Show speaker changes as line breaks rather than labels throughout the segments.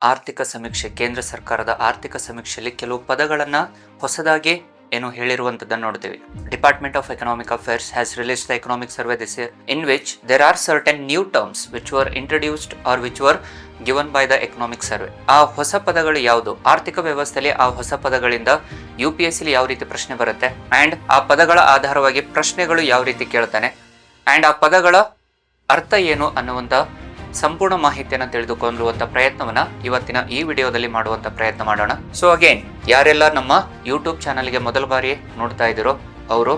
ಆರ್ಥಿಕ ಸಮೀಕ್ಷೆ, ಕೇಂದ್ರ ಸರ್ಕಾರದ ಆರ್ಥಿಕ ಸಮೀಕ್ಷೆಯಲ್ಲಿ ಕೆಲವು ಪದಗಳನ್ನು ಹೊಸದಾಗಿ ಹೇಳಿರುವಂತದ್ದನ್ನು ನೋಡ್ತೀವಿ. Department of economic affairs has released the economic survey this year, in which there are certain new terms which were introduced or which were given by the economic survey. ಆ ಹೊಸ ಪದಗಳು ಯಾವುದು, ಆರ್ಥಿಕ ವ್ಯವಸ್ಥೆಯಲ್ಲಿ ಆ ಹೊಸ ಪದಗಳಿಂದ UPSC ಯಾವ ರೀತಿ ಪ್ರಶ್ನೆ ಬರುತ್ತೆ, ಅಂಡ್ ಆ ಪದಗಳ ಆಧಾರವಾಗಿ ಪ್ರಶ್ನೆಗಳು ಯಾವ ರೀತಿ ಕೇಳ್ತಾನೆ, ಅಂಡ್ ಆ ಪದಗಳ ಅರ್ಥ ಏನು ಅನ್ನುವಂತ ಸಂಪೂರ್ಣ ಮಾಹಿತಿಯನ್ನು ತಿಳಿದುಕೊಳ್ಳುವಂತ ಪ್ರಯತ್ನವನ್ನ ಇವತ್ತಿನ ಈ ವಿಡಿಯೋದಲ್ಲಿ ಮಾಡುವಂತ ಪ್ರಯತ್ನ ಮಾಡೋಣ. ಸೊ ಅಗೇನ್, ಯಾರೆಲ್ಲ ನಮ್ಮ ಯೂಟ್ಯೂಬ್ ಚಾನಲ್ಗೆ ಮೊದಲ ಬಾರಿ ನೋಡ್ತಾ ಇದ್ದೀರೋ ಅವರು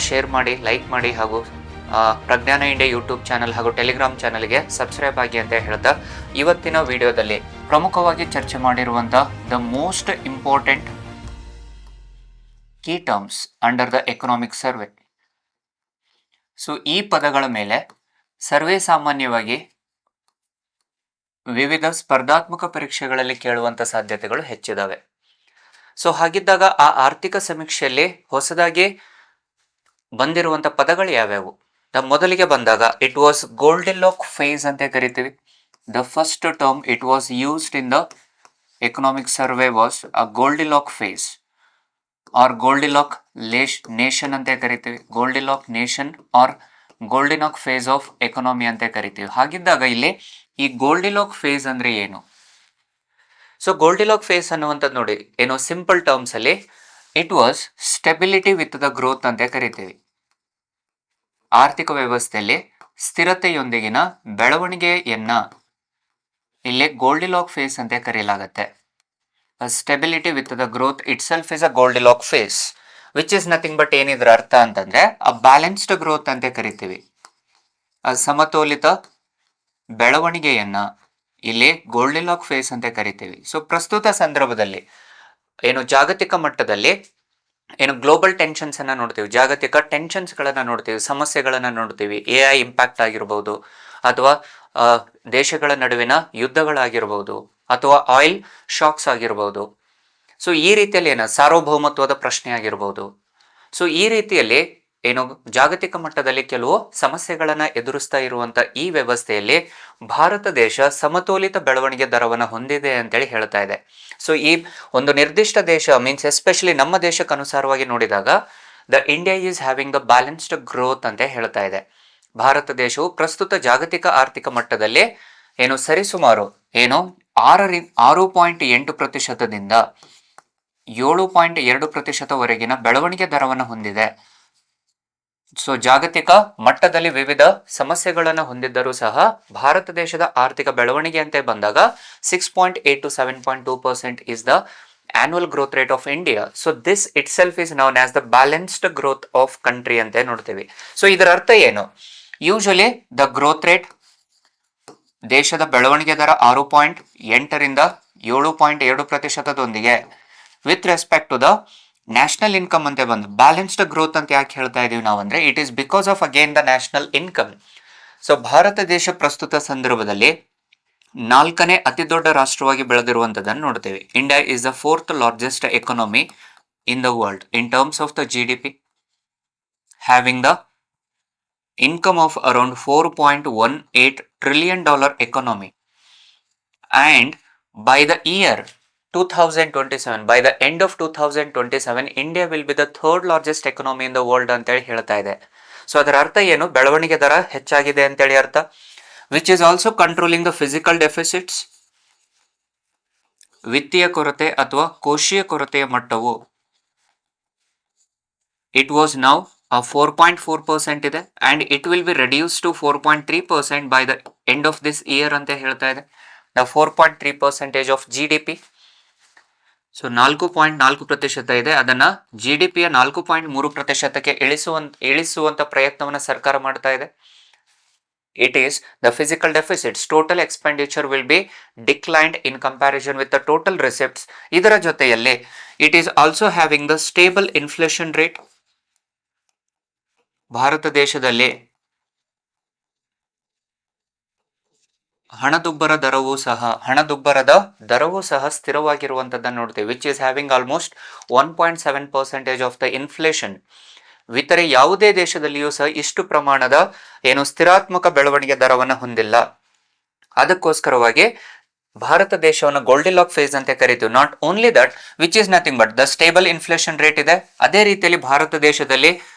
ಶೇರ್ ಮಾಡಿ, ಲೈಕ್ ಮಾಡಿ, ಹಾಗೂ ಪ್ರಜ್ಞಾನ ಇಂಡಿಯಾ ಯೂಟ್ಯೂಬ್ ಚಾನಲ್ ಹಾಗೂ ಟೆಲಿಗ್ರಾಮ್ ಚಾನಲ್ಗೆ ಸಬ್ಸ್ಕ್ರೈಬ್ ಆಗಿ ಅಂತ ಹೇಳ್ತಾ, ಇವತ್ತಿನ ವಿಡಿಯೋದಲ್ಲಿ ಪ್ರಮುಖವಾಗಿ ಚರ್ಚೆ ಮಾಡಿರುವಂತ the most important key terms under the economic survey. So ಈ ಪದಗಳ ಮೇಲೆ ಸರ್ವೇ ಸಾಮಾನ್ಯವಾಗಿ ವಿವಿಧ ಸ್ಪರ್ಧಾತ್ಮಕ ಪರೀಕ್ಷೆಗಳಲ್ಲಿ ಕೇಳುವಂತ ಸಾಧ್ಯತೆಗಳು ಹೆಚ್ಚಿದಾವೆ. ಸೊ ಹಾಗಿದ್ದಾಗ ಆ ಆರ್ಥಿಕ ಸಮೀಕ್ಷೆಯಲ್ಲಿ ಹೊಸದಾಗಿ ಬಂದಿರುವಂತ ಪದಗಳು ಯಾವ್ಯಾವು? ಮೊದಲಿಗೆ ಬಂದಾಗ ಇಟ್ ವಾಸ್ ಗೋಲ್ಡಿಲಾಕ್ ಫೇಸ್ ಅಂತ ಕರಿತೀವಿ. The first term it was used in the economic survey was a Goldilock phase or Goldilock nation ಅಂತ ಕರಿತೀವಿ. Goldilock nation or Goldilock phase of economy ಅಂತ ಕರಿತೀವಿ. ಹಾಗಿದ್ದಾಗ ಇಲ್ಲಿ ಈ ಗೋಲ್ಡಿಲಾಕ್ ಫೇಸ್ ಅಂದ್ರೆ ಏನು? ಸೊ ಗೋಲ್ಡಿಲಾಕ್ ಫೇಸ್ ಅನ್ನುವಂಥದ್ದು ನೋಡಿ, ಏನೋ ಸಿಂಪಲ್ ಟರ್ಮ್ಸ್ ಅಲ್ಲಿ it was stability with the growth ಅಂತ ಕರಿತೀವಿ. ಆರ್ಥಿಕ ವ್ಯವಸ್ಥೆಯಲ್ಲಿ ಸ್ಥಿರತೆಯೊಂದಿಗಿನ ಬೆಳವಣಿಗೆಯನ್ನ ಇಲ್ಲಿ ಗೋಲ್ಡಿಲಾಕ್ ಫೇಸ್ ಅಂತ ಕರೆಯಲಾಗುತ್ತೆ. Stability with the growth itself is a Goldilock phase, which is nothing but ಏನಿದ್ರ ಅರ್ಥ ಅಂತಂದ್ರೆ ಅ ಬ್ಯಾಲೆನ್ಸ್ಡ್ ಗ್ರೋತ್ ಅಂತ ಕರಿತೀವಿ. ಸಮತೋಲಿತ ಬೆಳವಣಿಗೆಯನ್ನ ಇಲ್ಲಿ ಗೋಲ್ಡಿಲಾಕ್ ಫೇಸ್ ಅಂತ ಕರಿತೀವಿ. ಸೊ ಪ್ರಸ್ತುತ ಸಂದರ್ಭದಲ್ಲಿ ಜಾಗತಿಕ ಮಟ್ಟದಲ್ಲಿ ಗ್ಲೋಬಲ್ ಟೆನ್ಷನ್ಸ್ ಅನ್ನ ನೋಡ್ತೀವಿ, ಜಾಗತಿಕ ಟೆನ್ಷನ್ಸ್ ಗಳನ್ನ ನೋಡ್ತೀವಿ, ಸಮಸ್ಯೆಗಳನ್ನ ನೋಡ್ತೀವಿ. AI ಇಂಪ್ಯಾಕ್ಟ್ ಆಗಿರಬಹುದು, ಅಥವಾ ದೇಶಗಳ ನಡುವಿನ ಯುದ್ಧಗಳಾಗಿರಬಹುದು, ಅಥವಾ ಆಯಿಲ್ ಶಾಕ್ಸ್ ಆಗಿರಬಹುದು. ಸೊ ಈ ರೀತಿಯಲ್ಲಿ ಸಾರ್ವಭೌಮತ್ವದ ಪ್ರಶ್ನೆ ಆಗಿರಬಹುದು. ಸೊ ಈ ರೀತಿಯಲ್ಲಿ ಜಾಗತಿಕ ಮಟ್ಟದಲ್ಲಿ ಕೆಲವು ಸಮಸ್ಯೆಗಳನ್ನ ಎದುರಿಸ್ತಾ ಇರುವಂತ ಈ ವ್ಯವಸ್ಥೆಯಲ್ಲಿ ಭಾರತ ದೇಶ ಸಮತೋಲಿತ ಬೆಳವಣಿಗೆ ದರವನ್ನು ಹೊಂದಿದೆ ಅಂತೇಳಿ ಹೇಳ್ತಾ ಇದೆ. ಸೊ ಈ ಒಂದು ನಿರ್ದಿಷ್ಟ ದೇಶ ಮೀನ್ಸ್ ಎಸ್ಪೆಷಲಿ ನಮ್ಮ ದೇಶಕ್ಕೆ ಅನುಸಾರವಾಗಿ ನೋಡಿದಾಗ the India is having the balanced growth ಅಂತ ಹೇಳ್ತಾ ಇದೆ. ಭಾರತ ದೇಶವು ಪ್ರಸ್ತುತ ಜಾಗತಿಕ ಆರ್ಥಿಕ ಮಟ್ಟದಲ್ಲಿ ಸರಿಸುಮಾರು 6.8%ದಿಂದ 7.2%ವರೆಗಿನ ಬೆಳವಣಿಗೆ ದರವನ್ನು ಹೊಂದಿದೆ. ಸೊ ಜಾಗತಿಕ ಮಟ್ಟದಲ್ಲಿ ವಿವಿಧ ಸಮಸ್ಯೆಗಳನ್ನು ಹೊಂದಿದ್ದರೂ ಸಹ ಭಾರತ ದೇಶದ ಆರ್ಥಿಕ ಬೆಳವಣಿಗೆ ಅಂತ ಬಂದಾಗ 6.8 to 7.2% is the annual growth rate of India. So this itself is known as the balanced growth of country ಅಂತ ನೋಡ್ತೀವಿ. ಸೊ ಇದರ ಅರ್ಥ ಏನು? ಯೂಶಲಿ ದ ಗ್ರೋತ್ ರೇಟ್, ದೇಶದ ಬೆಳವಣಿಗೆ ದರ 6.8ರಿಂದ 7.2%ದೊಂದಿಗೆ with respect to the national income ಅಂತ ಬಂದು ಬ್ಯಾಲೆನ್ಸ್ಡ್ ಗ್ರೋತ್ ಅಂತ ಯಾಕೆ ಹೇಳ್ತಾ ಇದೀವಿ ನಾವು ಅಂದ್ರೆ it is because of again the national income. So Bharat ದೇಶ ಪ್ರಸ್ತುತ ಸಂದರ್ಭದಲ್ಲಿ 4ನೇ ಅತಿ ದೊಡ್ಡ ರಾಷ್ಟ್ರವಾಗಿ ಬೆಳೆದಿರುವಂತದನ್ನು ನೋಡ್ತೇವೆ. India is the 4th largest economy in the world in terms of the GDP, having the income of around $4.18 trillion economy, and by the year 2027, by the end of 2027, India will be the 3rd largest economy in the world ಅಂತೇಳಿ ಹೇಳ್ತಾ ಇದೆ. So ಅದರ ಅರ್ಥ ಏನು? ಬೆಳವಣಿಗೆ ದರ ಹೆಚ್ಚಾಗಿದೆ ಅಂತೇಳಿ ಅರ್ಥ. Which is also controlling the physical deficits. ವಿತ್ತೀಯ ಕೊರತೆ ಅಥವಾ ಕೋಶೀಯ ಕೊರತೆಯ ಮಟ್ಟವು ಇಟ್ ವಾಸ್ ನೌ 4.4% ಇದೆ, and it will be reduce to 4.3% by the end of this year ಅಂತ ಹೇಳ್ತಾ ಇದೆ. The 4.3% of GDP. ಸೊ 4.4% ಇದೆ, ಅದನ್ನ GDPಯ 4.3%ಕ್ಕೆ ಇಳಿಸುವಂತ ಪ್ರಯತ್ನವನ್ನ ಸರ್ಕಾರ ಮಾಡ್ತಾ ಇದೆ. It is the physical deficits, total expenditure will be declined in comparison with the total receipts. ಇದರ ಜೊತೆಯಲ್ಲಿ it is also having the stable inflation rate. Bharat ದೇಶದಲ್ಲಿ ಹಣದುಬ್ಬರದ ದರವೂ ಸಹ ಸ್ಥಿರವಾಗಿರುವಂತದ್ದನ್ನು ನೋಡ್ತೀವಿ. Which is having almost 1.7% of the inflation. ಇತರೆ ಯಾವುದೇ ದೇಶದಲ್ಲಿಯೂ ಸಹ ಇಷ್ಟು ಪ್ರಮಾಣದ ಸ್ಥಿರಾತ್ಮಕ ಬೆಳವಣಿಗೆ ದರವನ್ನು ಹೊಂದಿಲ್ಲ. ಅದಕ್ಕೋಸ್ಕರವಾಗಿ ಭಾರತ ದೇಶವನ್ನು ಗೋಲ್ಡಿಲಾಕ್ ಫೇಸ್ ಅಂತ ಕರಿತೀವಿ. Not only that, which is nothing but the stable inflation rate ಇದೆ. ಅದೇ ರೀತಿಯಲ್ಲಿ ಭಾರತ ದೇಶದಲ್ಲಿ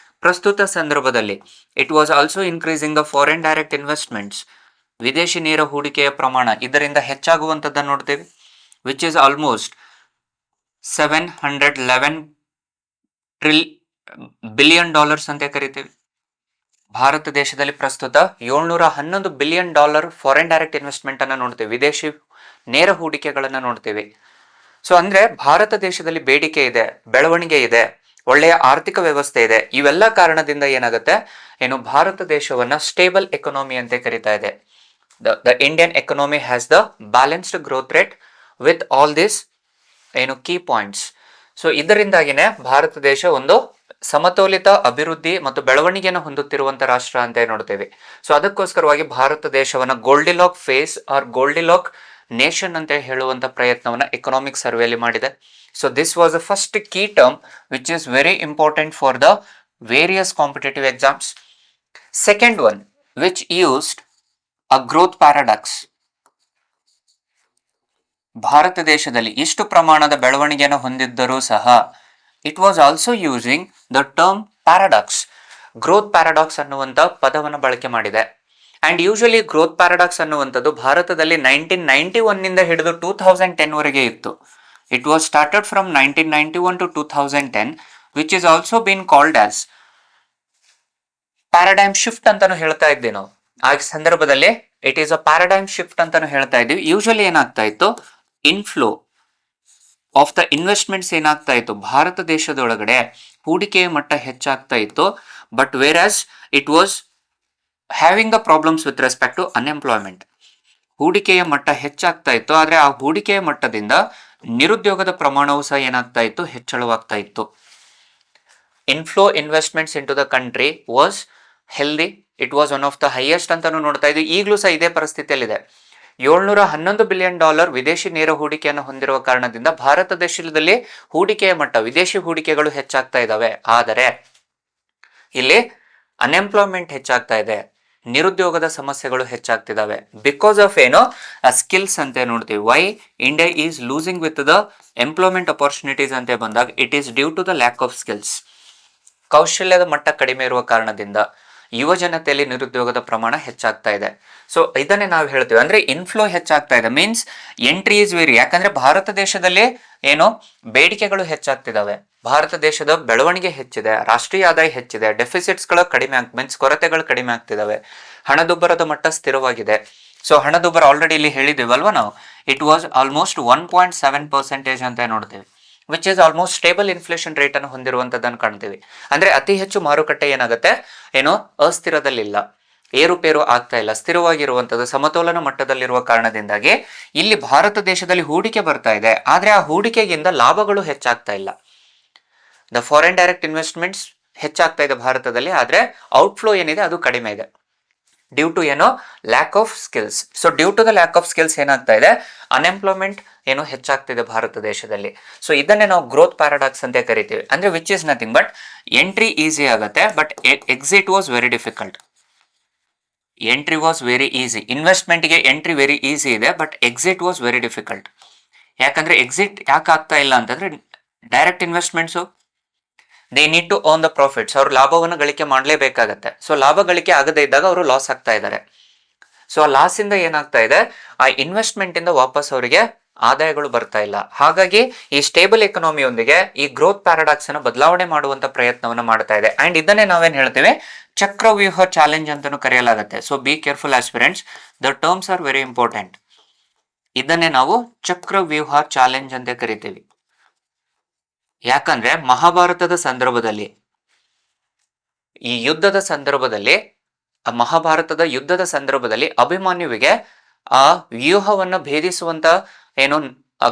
ಪ್ರಸ್ತುತ ಸಂದರ್ಭದಲ್ಲಿ it was also increasing the foreign direct investments, ವಿದೇಶಿ ನೇರ ಹೂಡಿಕೆಯ ಪ್ರಮಾಣ ಇದರಿಂದ ಹೆಚ್ಚಾಗುವಂಥದ್ದನ್ನು ನೋಡ್ತೇವೆ, which is almost 711 billion dollars ಅಂತ ಕರಿತೀವಿ. ಭಾರತ ದೇಶದಲ್ಲಿ ಪ್ರಸ್ತುತ $711 ಬಿಲಿಯನ್ ಫಾರಿನ್ ಡೈರೆಕ್ಟ್ ಇನ್ವೆಸ್ಟ್ಮೆಂಟ್ ಅನ್ನು ನೋಡ್ತೇವೆ, ವಿದೇಶಿ ನೇರ ಹೂಡಿಕೆಗಳನ್ನ ನೋಡ್ತೇವೆ. ಸೊ ಅಂದ್ರೆ ಭಾರತ ದೇಶದಲ್ಲಿ ಬೇಡಿಕೆ ಇದೆ, ಬೆಳವಣಿಗೆ ಇದೆ, ಒಳ್ಳೆಯ ಆರ್ಥಿಕ ವ್ಯವಸ್ಥೆ ಇದೆ. ಇವೆಲ್ಲ ಕಾರಣದಿಂದ ಏನಾಗುತ್ತೆ, ಏನು ಭಾರತ ದೇಶವನ್ನ ಸ್ಟೇಬಲ್ ಎಕನಾಮಿ ಅಂತ ಕರಿತಾ ಇದೆ. The Indian economy has the balanced growth rate with all this ಏನು ಕೀ ಪಾಯಿಂಟ್ಸ್. ಸೊ ಇದರಿಂದಾಗಿನೇ ಭಾರತ ದೇಶ ಒಂದು ಸಮತೋಲಿತ ಅಭಿವೃದ್ಧಿ ಮತ್ತು ಬೆಳವಣಿಗೆಯನ್ನು ಹೊಂದುತ್ತಿರುವಂತಹ ರಾಷ್ಟ್ರ ಅಂತ ನೋಡ್ತೇವೆ. ಸೊ ಅದಕ್ಕೋಸ್ಕರವಾಗಿ ಭಾರತ ದೇಶವನ್ನ ಗೋಲ್ಡಿಲಾಕ್ ಫೇಸ್ ಆರ್ ಗೋಲ್ಡಿಲಾಕ್ ನೇಷನ್ ಅಂತ ಹೇಳುವಂತ ಪ್ರಯತ್ನವನ್ನ ಎಕನಾಮಿಕ್ ಸರ್ವೆಯಲ್ಲಿ ಮಾಡಿದೆ. So this was the first key term which is very important for the various competitive exams. Second one which used a growth paradox. Bharat ದೇಶದಲ್ಲಿ ಇಷ್ಟು ಪ್ರಮಾಣದ ಬೆಳವಣಿಗೆಯನ್ನು ಹೊಂದಿದ್ದರೂ ಸಹ it was also using the term paradox. Growth paradox ಅನ್ನುವಂಥ ಪದವನ್ನು ಬಳಕೆ ಮಾಡಿದೆ. ಅಂಡ್ ಯೂಶಲಿ ಗ್ರೋತ್ ಪ್ಯಾರಾಡಾಕ್ಸ್ ಅನ್ನುವಂಥದ್ದು ಭಾರತದಲ್ಲಿ 1991 ನಿಂದ ಹಿಡಿದು 2010 ವರೆಗೆ ಇತ್ತು. It was started from 1991 to 2010 which is also bean called as paradigm shift ಅಂತಾನು ಹೇಳ್ತಾ ಇದ್ವಿ ನಾವು. ಆ ಸಂದರ್ಭದಲ್ಲಿ it is a paradigm shift ಅಂತಾನು ಹೇಳ್ತಾ ಇದ್ವಿ. ಯೂಶಲಿ ಏನಾಗ್ತಾ ಇತ್ತು, ಇನ್ಫ್ಲೋ ಆಫ್ ದ ಇನ್ವೆಸ್ಟ್ಮೆಂಟ್ಸ್ ಏನಾಗ್ತಾ ಇತ್ತು, ಭಾರತ ದೇಶದೊಳಗಡೆ ಹೂಡಿಕೆಯ ಮಟ್ಟ ಹೆಚ್ಚಾಗ್ತಾ ಇತ್ತು. But whereas it was having the problems with respect to unemployment. ಹೂಡಿಕೆಯ ಮಟ್ಟ ಹೆಚ್ಚಾಗ್ತಾ ಇತ್ತು, ಆದರೆ ಆ ಹೂಡಿಕೆಯ ಮಟ್ಟದಿಂದ ನಿರುದ್ಯೋಗದ ಪ್ರಮಾಣವೂ ಸಹ ಏನಾಗ್ತಾ ಇತ್ತು, ಹೆಚ್ಚಳವಾಗ್ತಾ ಇತ್ತು. Inflow investments in to the country was healthy, it was one of the highest ಅಂತಾನು ನೋಡ್ತಾ ಇದ್ವಿ. ಈಗಲೂ ಸಹ ಇದೇ ಪರಿಸ್ಥಿತಿಯಲ್ಲಿದೆ. $711 ಬಿಲಿಯನ್ ವಿದೇಶಿ ನೇರ ಹೂಡಿಕೆಯನ್ನು ಹೊಂದಿರುವ ಕಾರಣದಿಂದ ಭಾರತ ದೇಶದಲ್ಲಿ ಹೂಡಿಕೆಯ ಮಟ್ಟ, ವಿದೇಶಿ ಹೂಡಿಕೆಗಳು ಹೆಚ್ಚಾಗ್ತಾ ಇದ್ದಾವೆ. ಆದರೆ ಇಲ್ಲಿ ಅನ್ಎಂಪ್ಲಾಯ್ಮೆಂಟ್ ಹೆಚ್ಚಾಗ್ತಾ ಇದೆ, ನಿರುದ್ಯೋಗದ ಸಮಸ್ಯೆಗಳು ಹೆಚ್ಚಾಗ್ತಿದಾವೆ. ಬಿಕಾಸ್ ಆಫ್ ಏನೋ ಸ್ಕಿಲ್ಸ್ ಅಂತ ನೋಡ್ತೀವಿ. Why India is losing with the employment opportunities ಅಂತ ಬಂದಾಗ it is due to the lack of skills. ಕೌಶಲ್ಯದ ಮಟ್ಟ ಕಡಿಮೆ ಇರುವ ಕಾರಣದಿಂದ ಯುವ ಜನತೆಯಲ್ಲಿ ನಿರುದ್ಯೋಗದ ಪ್ರಮಾಣ ಹೆಚ್ಚಾಗ್ತಾ ಇದೆ. ಸೊ ಇದನ್ನೇ ನಾವು ಹೇಳ್ತೀವಿ, ಅಂದ್ರೆ ಇನ್ಫ್ಲೋ ಹೆಚ್ಚಾಗ್ತಾ ಇದೆ ಮೀನ್ಸ್ ಎಂಟ್ರಿ ಈಸ್ ವೇರಿ. ಯಾಕಂದ್ರೆ ಭಾರತ ದೇಶದಲ್ಲಿ ಏನೋ ಬೇಡಿಕೆಗಳು ಹೆಚ್ಚಾಗ್ತಿದಾವೆ, ಭಾರತ ದೇಶದ ಬೆಳವಣಿಗೆ ಹೆಚ್ಚಿದೆ, ರಾಷ್ಟ್ರೀಯ ಆದಾಯ ಹೆಚ್ಚಿದೆ, ಡೆಫಿಸಿಟ್ಸ್ಗಳು ಕಡಿಮೆ ಮೀನ್ಸ್ ಕೊರತೆಗಳು ಕಡಿಮೆ ಆಗ್ತಿದಾವೆ, ಹಣದುಬ್ಬರದ ಮಟ್ಟ ಸ್ಥಿರವಾಗಿದೆ. ಸೊ ಹಣದುಬ್ಬರ ಆಲ್ರೆಡಿ ಇಲ್ಲಿ ಹೇಳಿದ್ದೀವಲ್ವಾ ನಾವು, ಇಟ್ ವಾಸ್ ಆಲ್ಮೋಸ್ಟ್ 1.7% ಅಂತ ನೋಡ್ತೀವಿ, which is almost stable inflation rate ಅನ್ನು ಹೊಂದಿರುವಂತದ್ದನ್ನು ಕಾಣ್ತೀವಿ. ಅಂದ್ರೆ ಅತಿ ಹೆಚ್ಚು ಮಾರುಕಟ್ಟೆ ಏನಾಗುತ್ತೆ, ಏನೋ ಅಸ್ಥಿರದಲ್ಲಿಲ್ಲ, ಏರುಪೇರು ಆಗ್ತಾ ಇಲ್ಲ, ಸ್ಥಿರವಾಗಿರುವಂತದ್ದು ಸಮತೋಲನ ಮಟ್ಟದಲ್ಲಿರುವ ಕಾರಣದಿಂದಾಗಿ ಇಲ್ಲಿ ಭಾರತ ದೇಶದಲ್ಲಿ ಹೂಡಿಕೆ ಬರ್ತಾ ಇದೆ, ಆದ್ರೆ ಆ ಹೂಡಿಕೆಗಿಂತ ಲಾಭಗಳು ಹೆಚ್ಚಾಗ್ತಾ ಇಲ್ಲ. ದ ಫಾರಿನ್ ಡೈರೆಕ್ಟ್ ಇನ್ವೆಸ್ಟ್ಮೆಂಟ್ಸ್ ಹೆಚ್ಚಾಗ್ತಾ ಇದೆ ಭಾರತದಲ್ಲಿ, ಆದ್ರೆ ಔಟ್ಫ್ಲೋ ಏನಿದೆ ಅದು ಕಡಿಮೆ ಇದೆ ಡ್ಯೂ ಟು ಏನೋ lack of skills. So due to the lack of skills ಏನಾಗ್ತಾ ಇದೆ, ಅನ್ಎಂಪ್ಲಾಯ್ಮೆಂಟ್ ಏನೋ ಹೆಚ್ಚಾಗ್ತಿದೆ ಭಾರತ ದೇಶದಲ್ಲಿ. ಸೊ ಇದನ್ನೇ ನಾವು ಗ್ರೋತ್ ಪ್ಯಾರಾಡಾಕ್ಸ್ ಅಂತ ಕರಿತೀವಿ. ಅಂದ್ರೆ which is nothing but entry easy ಆಗುತ್ತೆ, but exit was very difficult. Entry was very easy, ಇನ್ವೆಸ್ಟ್ಮೆಂಟ್ಗೆ ಎಂಟ್ರಿ ವೆರಿ ಈಸಿ ಇದೆ, but exit was very difficult. ಯಾಕಂದ್ರೆ ಎಕ್ಸಿಟ್ ಯಾಕೆ ಆಗ್ತಾ ಇಲ್ಲ ಅಂತಂದ್ರೆ direct investments they need to own the profits, ಅವ್ರು ಲಾಭವನ್ನು ಗಳಿಕೆ ಮಾಡಲೇಬೇಕಾಗತ್ತೆ. ಸೊ ಲಾಭ ಗಳಿಕೆ ಆಗದೇ ಇದ್ದಾಗ ಅವರು ಲಾಸ್ ಆಗ್ತಾ ಇದ್ದಾರೆ. ಸೊ ಆ ಲಾಸ್ ಇಂದ ಏನಾಗ್ತಾ ಇದೆ, ಆ ಇನ್ವೆಸ್ಟ್ಮೆಂಟ್ ಇಂದ ವಾಪಸ್ ಅವರಿಗೆ ಆದಾಯಗಳು ಬರ್ತಾ ಇಲ್ಲ. ಹಾಗಾಗಿ ಈ ಸ್ಟೇಬಲ್ ಎಕನಾಮಿಯೊಂದಿಗೆ ಈ ಗ್ರೋತ್ ಪ್ಯಾರಾಡಾಕ್ಸ್ ಅನ್ನು ಬದಲಾವಣೆ ಮಾಡುವಂತ ಪ್ರಯತ್ನವನ್ನು ಮಾಡ್ತಾ ಇದೆ. ಅಂಡ್ ಇದನ್ನೇ ನಾವೇನ್ ಹೇಳ್ತೇವೆ, ಚಕ್ರವ್ಯೂಹ ಚಾಲೆಂಜ್ ಅಂತಾನು ಕರೆಯಲಾಗುತ್ತೆ. So be careful aspirants, the terms are very important. ಇದನ್ನೇ ನಾವು ಚಕ್ರವ್ಯೂಹ ಚಾಲೆಂಜ್ ಅಂತ ಕರಿತೀವಿ. ಯಾಕಂದ್ರೆ ಮಹಾಭಾರತದ ಸಂದರ್ಭದಲ್ಲಿ, ಈ ಯುದ್ಧದ ಸಂದರ್ಭದಲ್ಲಿ, ಮಹಾಭಾರತದ ಯುದ್ಧದ ಸಂದರ್ಭದಲ್ಲಿ ಅಭಿಮನ್ಯುವಿಗೆ ಆ ವ್ಯೂಹವನ್ನು ಭೇದಿಸುವಂತ ಏನೋ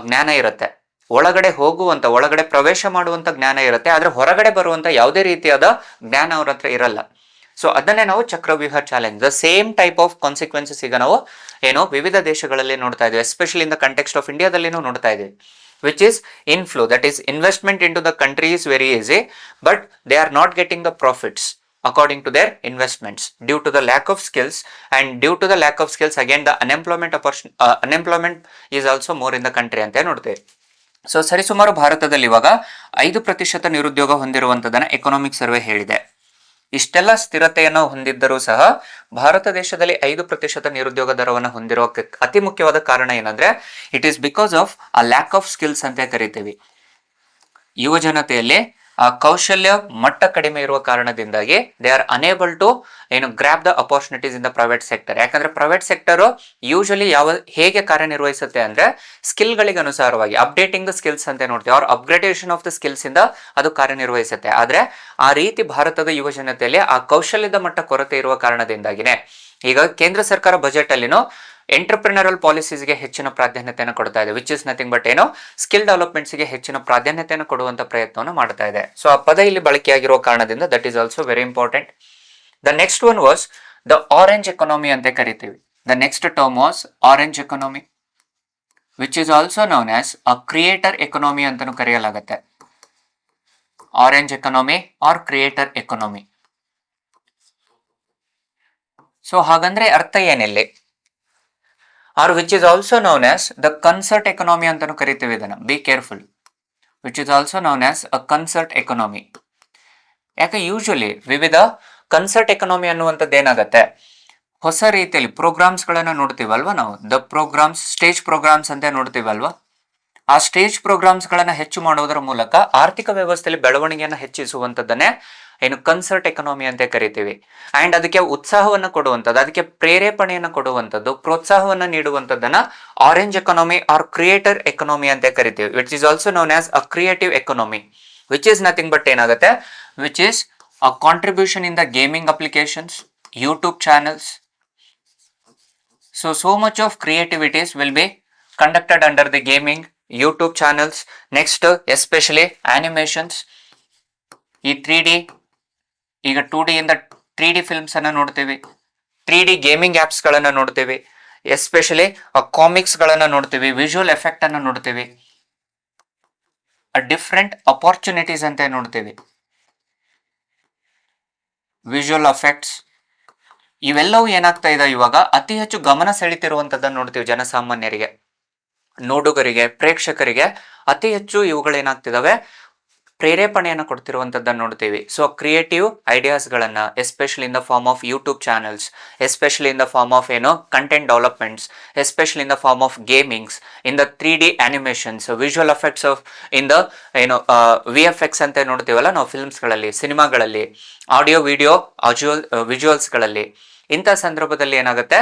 ಜ್ಞಾನ ಇರುತ್ತೆ, ಒಳಗಡೆ ಹೋಗುವಂತ, ಒಳಗಡೆ ಪ್ರವೇಶ ಮಾಡುವಂತ ಜ್ಞಾನ ಇರುತ್ತೆ, ಆದ್ರೆ ಹೊರಗಡೆ ಬರುವಂತ ಯಾವುದೇ ರೀತಿಯಾದ ಜ್ಞಾನ ಅವ್ರ ಹತ್ರ ಇರಲ್ಲ. ಸೊ ಅದನ್ನೇ ನಾವು ಚಕ್ರವ್ಯೂಹ challenge. The same type of consequences ಈಗ ನಾವು ಏನೋ ವಿವಿಧ ದೇಶಗಳಲ್ಲಿ ನೋಡ್ತಾ ಇದ್ವಿ, especially in the context of ಇಂಡಿಯಾದಲ್ಲಿ ನೋಡ್ತಾ ಇದ್ವಿ. Which is inflow, that is investment into the country is very easy, but they are not getting the profits. according to their investments due to the lack of skills, and due to the lack of skills again the unemployment is also more in the country ಅಂತ ನೋಡ್ತೇವೆ. So ಸರಿಸುಮಾರು ಭಾರತದಲ್ಲಿ ಇವಾಗ 5% ನಿರುದ್ಯೋಗ ಹೊಂದಿರುವಂತದನ್ನ economic survey ಹೇಳಿದೆ. ಇಷ್ಟೆಲ್ಲ ಸ್ಥಿರತೆಯನ್ನು ಹೊಂದಿದ್ದರೂ ಸಹ ಭಾರತ ದೇಶದಲ್ಲಿ 5% ನಿರುದ್ಯೋಗ ದರವನ್ನು ಹೊಂದಿರುವ ಅತಿ ಮುಖ್ಯವಾದ ಕಾರಣ ಏನಂದ್ರೆ it is because of a lac of skills ಅಂತ ಕರಿತೀವಿ. ಯುವ ಜನತೆಯಲ್ಲಿ ಆ ಕೌಶಲ್ಯ ಮಟ್ಟ ಕಡಿಮೆ ಇರುವ ಕಾರಣದಿಂದಾಗಿ they are unable to grab the opportunities in the private sector. ಯಾಕಂದ್ರೆ ಪ್ರೈವೇಟ್ ಸೆಕ್ಟರ್ ಯೂಶಲಿ ಹೇಗೆ ಕಾರ್ಯನಿರ್ವಹಿಸುತ್ತೆ ಅಂದ್ರೆ ಸ್ಕಿಲ್ ಗಳಿಗೆ ಅನುಸಾರವಾಗಿ ಅಪ್ಡೇಟಿಂಗ್ ದ ಸ್ಕಿಲ್ಸ್ ಅಂತ ನೋಡ್ತೀವಿ, ಅವ್ರ ಅಪ್ಗ್ರೇಡೇಷನ್ ಆಫ್ ದ ಸ್ಕಿಲ್ಸ್ ಇಂದ ಅದು ಕಾರ್ಯನಿರ್ವಹಿಸುತ್ತೆ. ಆದ್ರೆ ಆ ರೀತಿ ಭಾರತದ ಯುವ ಜನತೆಯಲ್ಲಿ ಆ ಕೌಶಲ್ಯದ ಮಟ್ಟ ಕೊರತೆ ಇರುವ ಕಾರಣದಿಂದಾಗಿನೇ ಈಗ ಕೇಂದ್ರ ಸರ್ಕಾರ ಬಜೆಟ್ ಅಲ್ಲಿನೂ ಎಂಟರ್ಪ್ರಿನರಲ್ ಪಾಲಿಸೀಸ್ಗೆ ಹೆಚ್ಚಿನ ಪ್ರಾಧಾನ್ಯತೆಯನ್ನು ಕೊಡ್ತಾ ಇದೆ, which is nothing but skill ಡೆವಲಪ್ಮೆಂಟ್ಸ್ಗೆ ಹೆಚ್ಚಿನ ಪ್ರಾಧಾನ್ಯತೆಯನ್ನು ಕೊಡುವಂತ ಪ್ರಯತ್ನವನ್ನು ಮಾಡ್ತಾ ಇದೆ. ಸೊ ಆ ಪದ ಇಲ್ಲಿ ಬಳಕೆಯಾಗಿರುವ ಕಾರಣದಿಂದ that is also very important. The next one was the orange economy ಅಂತ ಕರಿತೀವಿ. The next term was orange economy, which is also known as a creator economy ಅಂತಾನು ಕರೆಯಲಾಗುತ್ತೆ. Orange economy or creator economy. So ಹಾಗಂದ್ರೆ ಅರ್ಥ ಏನಿಲ್ಲಿ, or which is also known as the concert economy ಅಂತಾನು ಕರಿತೀವಿ ಇದನ್ನ. Be careful, which is also known as a concert economy. ಯಾಕೆ usually ವಿವಿಧ ಕನ್ಸರ್ಟ್ ಎಕಾನಮಿ ಅನ್ನುವಂಥದ್ದು ಏನಾಗತ್ತೆ, ಹೊಸ ರೀತಿಯಲ್ಲಿ ಪ್ರೋಗ್ರಾಮ್ಸ್ ಗಳನ್ನ ನೋಡ್ತೀವಲ್ವಾ ನಾವು, ದ ಪ್ರೋಗ್ರಾಮ್ಸ್, ಸ್ಟೇಜ್ ಪ್ರೋಗ್ರಾಮ್ಸ್ ಅಂತ ನೋಡ್ತೀವಲ್ವಾ, ಆ ಸ್ಟೇಜ್ ಪ್ರೋಗ್ರಾಮ್ಸ್ ಗಳನ್ನ ಹೆಚ್ಚು ಮಾಡುವುದರ ಮೂಲಕ ಆರ್ಥಿಕ ವ್ಯವಸ್ಥೆಯಲ್ಲಿ ಬೆಳವಣಿಗೆಯನ್ನು ಹೆಚ್ಚಿಸುವಂತದ್ದನ್ನೇ ಕನ್ಸರ್ಟ್ ಎಕಾನಮಿ ಅಂತ ಕರಿತೀವಿ. ಅಂಡ್ ಅದಕ್ಕೆ ಉತ್ಸಾಹವನ್ನು ಕೊಡುವಂಥದ್ದು, ಅದಕ್ಕೆ ಪ್ರೇರೇಪಣೆಯನ್ನು ಕೊಡುವಂಥದ್ದು, ಪ್ರೋತ್ಸಾಹವನ್ನು ನೀಡುವಂಥದ್ದನ್ನ orange economy or creator economy ಅಂತ ಕರಿತೀವಿ. Which is also known as a creative economy, which is nothing but ಏನಾಗುತ್ತೆ, which is a contribution in the gaming applications, YouTube channels. So much of creativities will be conducted under the gaming, YouTube channels. Next especially animations, ಈ 3D, ಈಗ 2D ಇಂದ 3D films ಅನ್ನ ನೋಡ್ತೀವಿ, 3D gaming apps ಗಳನ್ನ ನೋಡ್ತೀವಿ, especially comics ಗಳನ್ನ ನೋಡ್ತೀವಿ, visual effect ಅನ್ನ ನೋಡ್ತೀವಿ, ಡಿಫ್ರೆಂಟ್ ಅಪಾರ್ಚುನಿಟೀಸ್ ಅಂತ ನೋಡ್ತೀವಿ, ವಿಜುವಲ್ ಎಫೆಕ್ಟ್ಸ್. ಇವೆಲ್ಲವೂ ಏನಾಗ್ತಾ ಇದೆ ಇವಾಗ ಅತಿ ಹೆಚ್ಚು ಗಮನ ಸೆಳೀತಿರುವಂತದ್ದನ್ನು ನೋಡ್ತೀವಿ. ಜನಸಾಮಾನ್ಯರಿಗೆ, ನೋಡುಗರಿಗೆ, ಪ್ರೇಕ್ಷಕರಿಗೆ ಅತಿ ಹೆಚ್ಚು ಇವುಗಳೇನಾಗ್ತಿದಾವೆ, ಪ್ರೇರೇಪಣೆಯನ್ನು ಕೊಡ್ತಿರುವಂತದ್ದನ್ನು ನೋಡ್ತೀವಿ. ಸೊ ಕ್ರಿಯೇಟಿವ್ ಐಡಿಯಾಸ್ ಗಳನ್ನ especially in the form of YouTube channels, especially in the form of content developments, especially in the form of gamings, in the 3D animations, visual effects of in the VFX ಅಂತ ನೋಡ್ತೀವಲ್ಲ ನಾವು films ಗಳಲ್ಲಿ, ಸಿನಿಮಾಗಳಲ್ಲಿ, audio video visuals ಗಳಲ್ಲಿ. ಇಂಥ ಸಂದರ್ಭದಲ್ಲಿ ಏನಾಗುತ್ತೆ,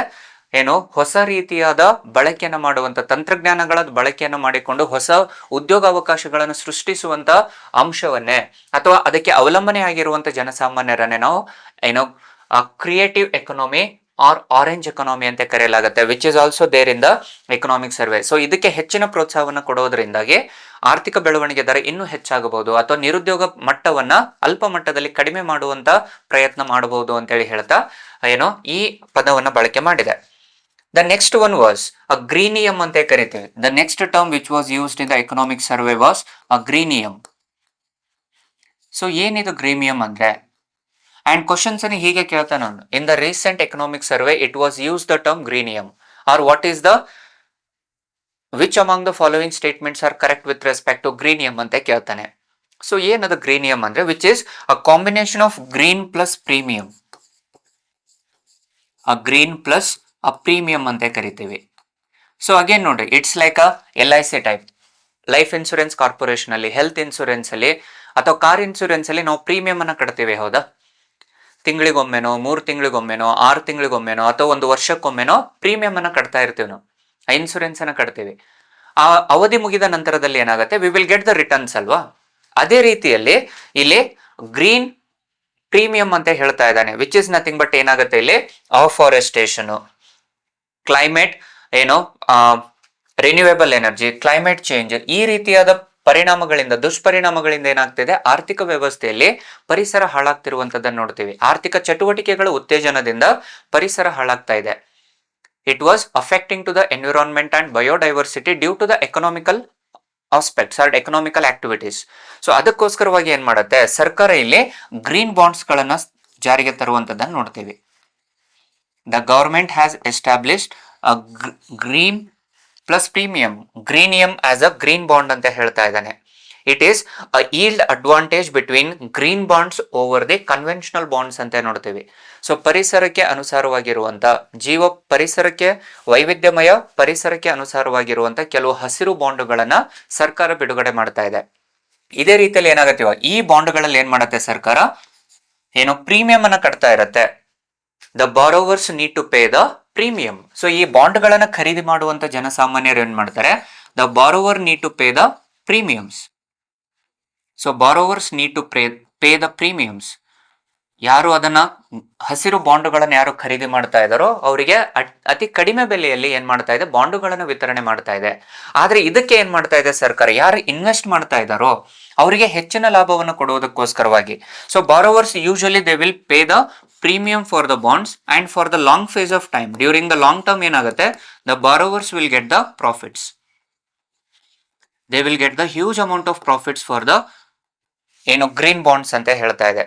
ಹೊಸ ರೀತಿಯಾದ ಬಳಕೆಯನ್ನು ಮಾಡುವಂತ ತಂತ್ರಜ್ಞಾನಗಳ ಬಳಕೆಯನ್ನು ಮಾಡಿಕೊಂಡು ಹೊಸ ಉದ್ಯೋಗ ಅವಕಾಶಗಳನ್ನು ಸೃಷ್ಟಿಸುವಂತ ಅಂಶವನ್ನೇ ಅಥವಾ ಅದಕ್ಕೆ ಅವಲಂಬನೆ ಆಗಿರುವಂತ ಜನಸಾಮಾನ್ಯರನ್ನೇ ನಾವು creative economy or orange economy ಅಂತ ಕರೆಯಲಾಗುತ್ತೆ, which is also there in the economic survey. So ಇದಕ್ಕೆ ಹೆಚ್ಚಿನ ಪ್ರೋತ್ಸಾಹವನ್ನು ಕೊಡೋದ್ರಿಂದಾಗಿ ಆರ್ಥಿಕ ಬೆಳವಣಿಗೆ ದರ ಇನ್ನೂ ಹೆಚ್ಚಾಗಬಹುದು ಅಥವಾ ನಿರುದ್ಯೋಗ ಮಟ್ಟವನ್ನ ಅಲ್ಪ ಮಟ್ಟದಲ್ಲಿ ಕಡಿಮೆ ಮಾಡುವಂತ ಪ್ರಯತ್ನ ಮಾಡಬಹುದು ಅಂತೇಳಿ ಹೇಳ್ತಾ ಈ ಪದವನ್ನ ಬಳಕೆ ಮಾಡಿದೆ. The next one was a greenium ante ಕರೀತೀವಿ. The next term which was used in the economic survey was a greenium. So ಏನಿದು greenium ಅಂದ್ರೆ, and questions ಅನ್ನು ಹೀಗೆ ಕೇಳ್ತಾನೆ ನಾನು. In the recent economic survey it was used the term greenium, or what is the which among the following statements are correct with respect to greenium ಅಂತ ಕೇಳ್ತಾನೆ. So ಏನದು greenium ಅಂದ್ರೆ, which is a combination of green plus premium, a green plus a premium ಅಂತ ಕರಿತೀವಿ. So again ನೋಡ್ರಿ, it's like a LIC type, life insurance corporation ಅಲ್ಲಿ, health insurance ಅಲ್ಲಿ ಅಥವಾ ಕಾರ್ ಇನ್ಶೂರೆನ್ಸ್ ಅಲ್ಲಿ ನಾವು ಪ್ರೀಮಿಯಂ ಅನ್ನ ಕಟ್ತೀವಿ, ಹೌದಾ? ತಿಂಗಳಿಗೊಮ್ಮೆನೋ, 3 ತಿಂಗಳಿಗೊಮ್ಮೆನೋ, 6 ತಿಂಗಳಿಗೊಮ್ಮೆನೋ ಅಥವಾ 1 ವರ್ಷಕ್ಕೊಮ್ಮೆನೋ ಪ್ರೀಮಿಯಂ ಅನ್ನ ಕಟ್ತಾ ಇರ್ತೀವಿ ನಾವು, ಇನ್ಶೂರೆನ್ಸ್ ಅನ್ನ ಕಟ್ತೀವಿ. ಆ ಅವಧಿ ಮುಗಿದ ನಂತರದಲ್ಲಿ ಏನಾಗುತ್ತೆ, we will get the returns ಅಲ್ವಾ? ಅದೇ ರೀತಿಯಲ್ಲಿ ಇಲ್ಲಿ ಗ್ರೀನ್ ಪ್ರೀಮಿಯಂ ಅಂತ ಹೇಳ್ತಾ ಇದ್ದಾನೆ, ವಿಚ್ ಇಸ್ ನಥಿಂಗ್ ಬಟ್ ಏನಾಗುತ್ತೆ ಇಲ್ಲಿ afforestation, climate renewable energy, climate change, ಈ ರೀತಿಯಾದ ಪರಿಣಾಮಗಳಿಂದ, ದುಷ್ಪರಿಣಾಮಗಳಿಂದ ಏನಾಗ್ತಿದೆ, ಆರ್ಥಿಕ ವ್ಯವಸ್ಥೆಯಲ್ಲಿ ಪರಿಸರ ಹಾಳಾಗ್ತಿರುವಂತದ್ದನ್ನು ನೋಡ್ತೀವಿ. ಆರ್ಥಿಕ ಚಟುವಟಿಕೆಗಳ ಉತ್ತೇಜನದಿಂದ ಪರಿಸರ ಹಾಳಾಗ್ತಾ ಇದೆ. It was affecting to the environment and biodiversity due to the economical aspects or economical activities. So ಅದಕ್ಕೋಸ್ಕರವಾಗಿ ಏನ್ ಮಾಡುತ್ತೆ ಸರ್ಕಾರ, ಇಲ್ಲಿ ಗ್ರೀನ್ ಬಾಂಡ್ಸ್ ಗಳನ್ನ ಜಾರಿಗೆ ತರುವಂತದ್ದನ್ನು ನೋಡ್ತೀವಿ. The government has established a green plus premium, greenium as a green bond ಅಂತ ಹೇಳ್ತಾ ಇದ್ದಾನೆ. It is a yield advantage between green bonds over the conventional bonds ಅಂತ ನೋಡ್ತೀವಿ. ಸೊ ಪರಿಸರಕ್ಕೆ ಅನುಸಾರವಾಗಿರುವಂತ ಪರಿಸರಕ್ಕೆ ವೈವಿಧ್ಯಮಯ ಪರಿಸರಕ್ಕೆ ಅನುಸಾರವಾಗಿರುವಂತ ಕೆಲವು ಹಸಿರು ಬಾಂಡ್ಗಳನ್ನ ಸರ್ಕಾರ ಬಿಡುಗಡೆ ಮಾಡ್ತಾ ಇದೆ. ಇದೇ ರೀತಿಯಲ್ಲಿ ಏನಾಗತ್ತೆ, ಈ ಬಾಂಡ್ಗಳಲ್ಲಿ ಏನ್ ಮಾಡುತ್ತೆ ಸರ್ಕಾರ, ಏನೋ ಪ್ರೀಮಿಯಂ ಅನ್ನ ಕಟ್ತಾ ಇರತ್ತೆ. The borrowers need to pay the premium. So ಈ ಬಾಂಡ್ಗಳನ್ನ ಖರೀದಿ ಮಾಡುವಂತ ಜನಸಾಮಾನ್ಯರು ಏನ್ ಮಾಡ್ತಾರೆ, the borrower need to pay the premiums. So borrowers need to pay the premiums. ಯಾರು ಅದನ್ನ ಹಸಿರು ಬಾಂಡ್ಗಳನ್ನ ಯಾರು ಖರೀದಿ ಮಾಡ್ತಾ ಇದಾರೋ ಅವರಿಗೆ ಅತಿ ಕಡಿಮೆ ಬೆಲೆಯಲ್ಲಿ ಏನ್ ಮಾಡ್ತಾ ಇದೆ, ಬಾಂಡುಗಳನ್ನ ವಿತರಣೆ ಮಾಡ್ತಾ ಇದೆ. ಆದ್ರೆ ಇದಕ್ಕೆ ಏನ್ ಮಾಡ್ತಾ ಇದೆ ಸರ್ಕಾರ, ಯಾರು ಇನ್ವೆಸ್ಟ್ ಮಾಡ್ತಾ ಇದ್ದಾರೋ ಅವರಿಗೆ ಹೆಚ್ಚಿನ ಲಾಭವನ್ನು ಕೊಡುವುದಕ್ಕೋಸ್ಕರವಾಗಿ. So borrowers usually they will pay the premium for the bonds and for the long phase of time. During the long term ಏನಾಗುತ್ತೆ, the borrowers will get the profits. They will get the huge amount of profits for the green bonds ಅಂತ ಹೇಳ್ತಾ ಇದೆ.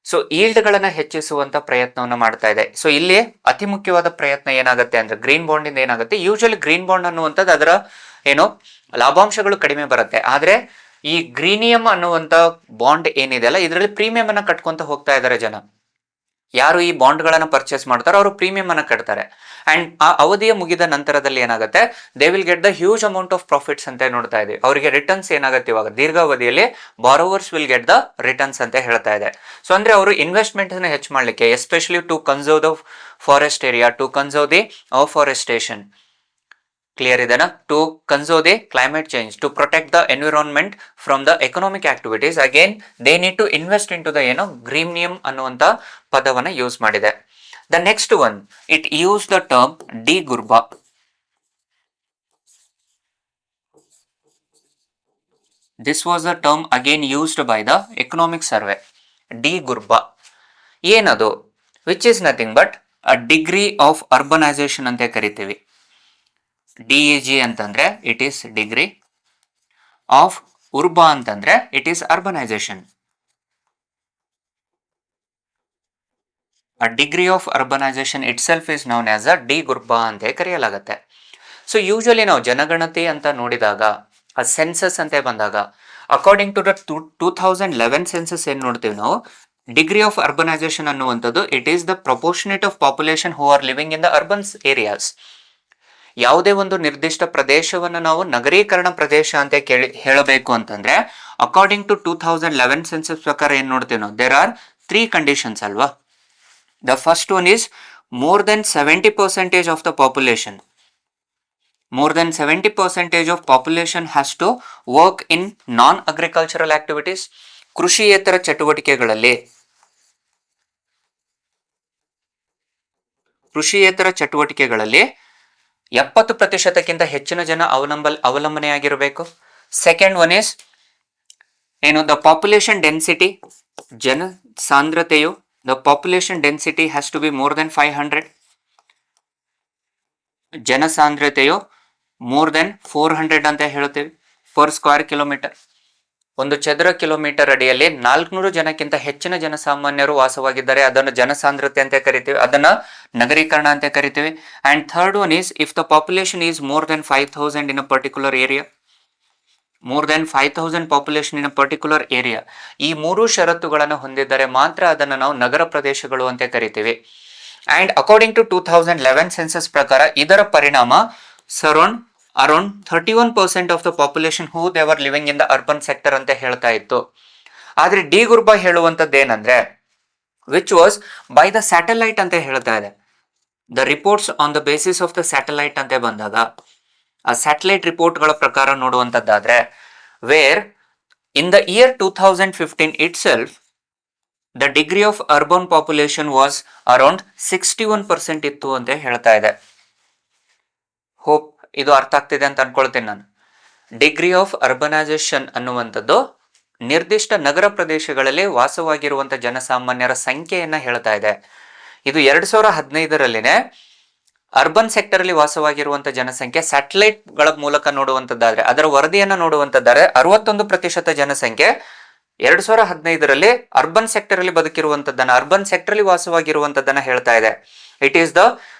So ಈಲ್ಡ್ಗಳನ್ನ ಹೆಚ್ಚಿಸುವಂತ ಪ್ರಯತ್ನವನ್ನು ಮಾಡ್ತಾ ಇದೆ. So ಇಲ್ಲಿ ಅತಿ ಮುಖ್ಯವಾದ ಪ್ರಯತ್ನ ಏನಾಗುತ್ತೆ ಅಂದ್ರೆ, ಗ್ರೀನ್ ಬಾಂಡ್ ಇಂದ ಏನಾಗುತ್ತೆ, ಯೂಶಲಿ ಗ್ರೀನ್ ಬಾಂಡ್ ಅನ್ನುವಂಥದ್ದು ಅದರ ಲಾಭಾಂಶಗಳು ಕಡಿಮೆ ಬರುತ್ತೆ. ಆದ್ರೆ ಈ ಗ್ರೀನಿಯಂ ಅನ್ನುವಂತ ಬಾಂಡ್ ಏನಿದೆ ಅಲ್ಲ, ಇದರಲ್ಲಿ ಪ್ರೀಮಿಯಂ ಅನ್ನ ಕಟ್ಕೊಂತ ಹೋಗ್ತಾ ಇದಾರೆ ಜನ. ಯಾರು ಈ ಬಾಂಡ್ಗಳನ್ನ ಪರ್ಚೇಸ್ ಮಾಡ್ತಾರೋ ಅವರು ಪ್ರೀಮಿಯಂ ಅನ್ನ ಕಟ್ತಾರೆ. ಅಂಡ್ ಆ ಅವಧಿಯ ಮುಗಿದ ನಂತರದಲ್ಲಿ ಏನಾಗುತ್ತೆ, they will get the huge amount of profits ಅಂತ ನೋಡ್ತಾ ಇದೆ. ಅವರಿಗೆ ರಿಟರ್ನ್ಸ್ ಏನಾಗುತ್ತೆ, ಇವಾಗ ದೀರ್ಘಾವಧಿಯಲ್ಲಿ borrowers will get the returns ಅಂತ ಹೇಳ್ತಾ ಇದೆ. ಸೊ ಅಂದ್ರೆ ಅವರು ಇನ್ವೆಸ್ಟ್ಮೆಂಟ್ ಅನ್ನು ಹೆಚ್ಚು ಮಾಡ್ಲಿಕ್ಕೆ, especially to conserve the forest area, to conserve the afforestation, clear ಇದೆನಾ, to conserve the climate change, to protect the environment from the economic activities, again they need to invest in to the greenium ಅನ್ನುವಂತ ಪದವನ್ನ use ಮಾಡಿದೆ. The next one, it used the term de Gurba. This was the term again used by the Economic Survey. De Gurba ಏನದು, which is nothing but a degree of urbanization ಅಂತ ಕರಿತೀವಿ. DEG ಅಂತಂದ್ರೆ it is degree of urba ಅಂತಂದ್ರೆ it is urbanization. A degree of urbanization itself is known as a de Gurba ಅಂತ ಕರೆಯಲಾಗುತ್ತೆ. So usually ನಾವು ಜನಗಣತಿ ಅಂತ ನೋಡಿದಾಗ, ಆ ಸೆನ್ಸಸ್ ಅಂತ ಬಂದಾಗ, ಅಕಾರ್ಡಿಂಗ್ ಟು ದ 2011 ಸೆನ್ಸಸ್ ಏನ್ ನೋಡ್ತೀವಿ ನಾವು, ಡಿಗ್ರಿ ಆಫ್ ಅರ್ಬನೈಸೇಷನ್ ಅನ್ನುವಂಥದ್ದು it is the proportionate of population who are living in the urban areas. ಯಾವುದೇ ಒಂದು ನಿರ್ದಿಷ್ಟ ಪ್ರದೇಶವನ್ನು ನಾವು ನಗರೀಕರಣ ಪ್ರದೇಶ ಅಂತ ಹೇಳಬೇಕು ಅಂತಂದ್ರೆ, ಅಕಾರ್ಡಿಂಗ್ ಟು 2011 ಸೆನ್ಸಸ್ ಪ್ರಕಾರ ಏನ್ ನೋಡ್ತೀವಿ ನಾವು, ದೇರ್ ಆರ್ 3 ಕಂಡೀಷನ್ಸ್ ಅಲ್ವಾ. The first one is more than 70% of the population. More than 70% of population has to work in non-agricultural activities. ಕೃಷಿಯೇತರ ಚಟುವಟಿಕೆಗಳಲ್ಲಿ 70%ಕ್ಕಿಂತ ಹೆಚ್ಚಿನ ಜನ ಅವಲಂಬನೆಯಾಗಿರಬೇಕು. Second one is the population density, ಜನ ಸಾಂದ್ರತೆಯು, the population density has to be more than 500. ಜನಸಾಂದ್ರತೆಯು more than 400 ಅಂತ ಹೇಳ್ತೀವಿ ಪರ್ ಸ್ಕ್ವೇರ್ ಕಿಲೋಮೀಟರ್. ಒಂದು ಚದರ ಕಿಲೋಮೀಟರ್ ಅಡಿಯಲ್ಲಿ 400 ಜನಕ್ಕಿಂತ ಹೆಚ್ಚಿನ ಜನಸಾಮಾನ್ಯರು ವಾಸವಾಗಿದ್ದಾರೆ, ಅದನ್ನು ಜನಸಾಂದ್ರತೆ ಅಂತ ಕರಿತೀವಿ, ಅದನ್ನ ನಗರೀಕರಣ ಅಂತ ಕರಿತೀವಿ. And third one is if the population is more than 5,000 in a particular area. more than 5,000 population in a particular area. ಈ 3 ಷರತ್ತುಗಳನ್ನು ಹೊಂದಿದ್ದರೆ ಮಾತ್ರ ಅದನ್ನು ನಾವು ನಗರ ಪ್ರದೇಶಗಳು ಅಂತ ಕರಿತೀವಿ. ಅಂಡ್ ಅಕಾರ್ಡಿಂಗ್ ಟು 2011 ಸೆನ್ಸಸ್ ಪ್ರಕಾರ ಇದರ ಪರಿಣಾಮ around 31% of the population who they are living in the urban sector ಅಂತ ಹೇಳ್ತಾ ಇತ್ತು. ಆದ್ರೆ ಡಿ ಗುರ್ಬಾ ಹೇಳುವಂತದ್ದು ಏನಂದ್ರೆ, which was by the satellite ಅಂತ ಹೇಳ್ತಾ ಇದೆ. The reports on the basis of the satellite ಅಂತ ಬಂದಾಗ, ಆ ಸ್ಯಾಟಲೈಟ್ ರಿಪೋರ್ಟ್ಗಳ ಪ್ರಕಾರ ನೋಡುವಂತದ್ದಾದ್ರೆ, where in the year 2015 itself the degree of urban population was around 61% ಇತ್ತು ಅಂತ ಹೇಳ್ತಾ ಇದೆ. ಹೋಪ್ ಇದು ಅರ್ಥ ಆಗ್ತಿದೆ ಅಂತ ಅನ್ಕೊಳ್ತೀನಿ ನಾನು. ಡಿಗ್ರಿ ಆಫ್ ಅರ್ಬನೈಸೇಷನ್ ಅನ್ನುವಂಥದ್ದು ನಿರ್ದಿಷ್ಟ ನಗರ ಪ್ರದೇಶಗಳಲ್ಲಿ ವಾಸವಾಗಿರುವಂತ ಜನಸಾಮಾನ್ಯರ ಸಂಖ್ಯೆಯನ್ನ ಹೇಳ್ತಾ ಇದೆ. ಇದು 2015ರಲ್ಲಿನೇ ಅರ್ಬನ್ ಸೆಕ್ಟರ್ ಅಲ್ಲಿ ವಾಸವಾಗಿರುವಂತ ಜನಸಂಖ್ಯೆ ಸ್ಯಾಟಲೈಟ್ ಗಳ ಮೂಲಕ ನೋಡುವಂತದ್ದಾದ್ರೆ, ಅದರ ವರದಿಯನ್ನ ನೋಡುವಂತದ್ದಾದ್ರೆ 61% ಜನಸಂಖ್ಯೆ 2015ರಲ್ಲಿ ಅರ್ಬನ್ ಸೆಕ್ಟರ್ ಅಲ್ಲಿ ಬದುಕಿರುವಂತದ್ದನ್ನ, ಅರ್ಬನ್ ಸೆಕ್ಟರ್ ಅಲ್ಲಿ ವಾಸವಾಗಿರುವಂತದ್ದನ್ನ ಹೇಳ್ತಾ ಇದೆ. It is the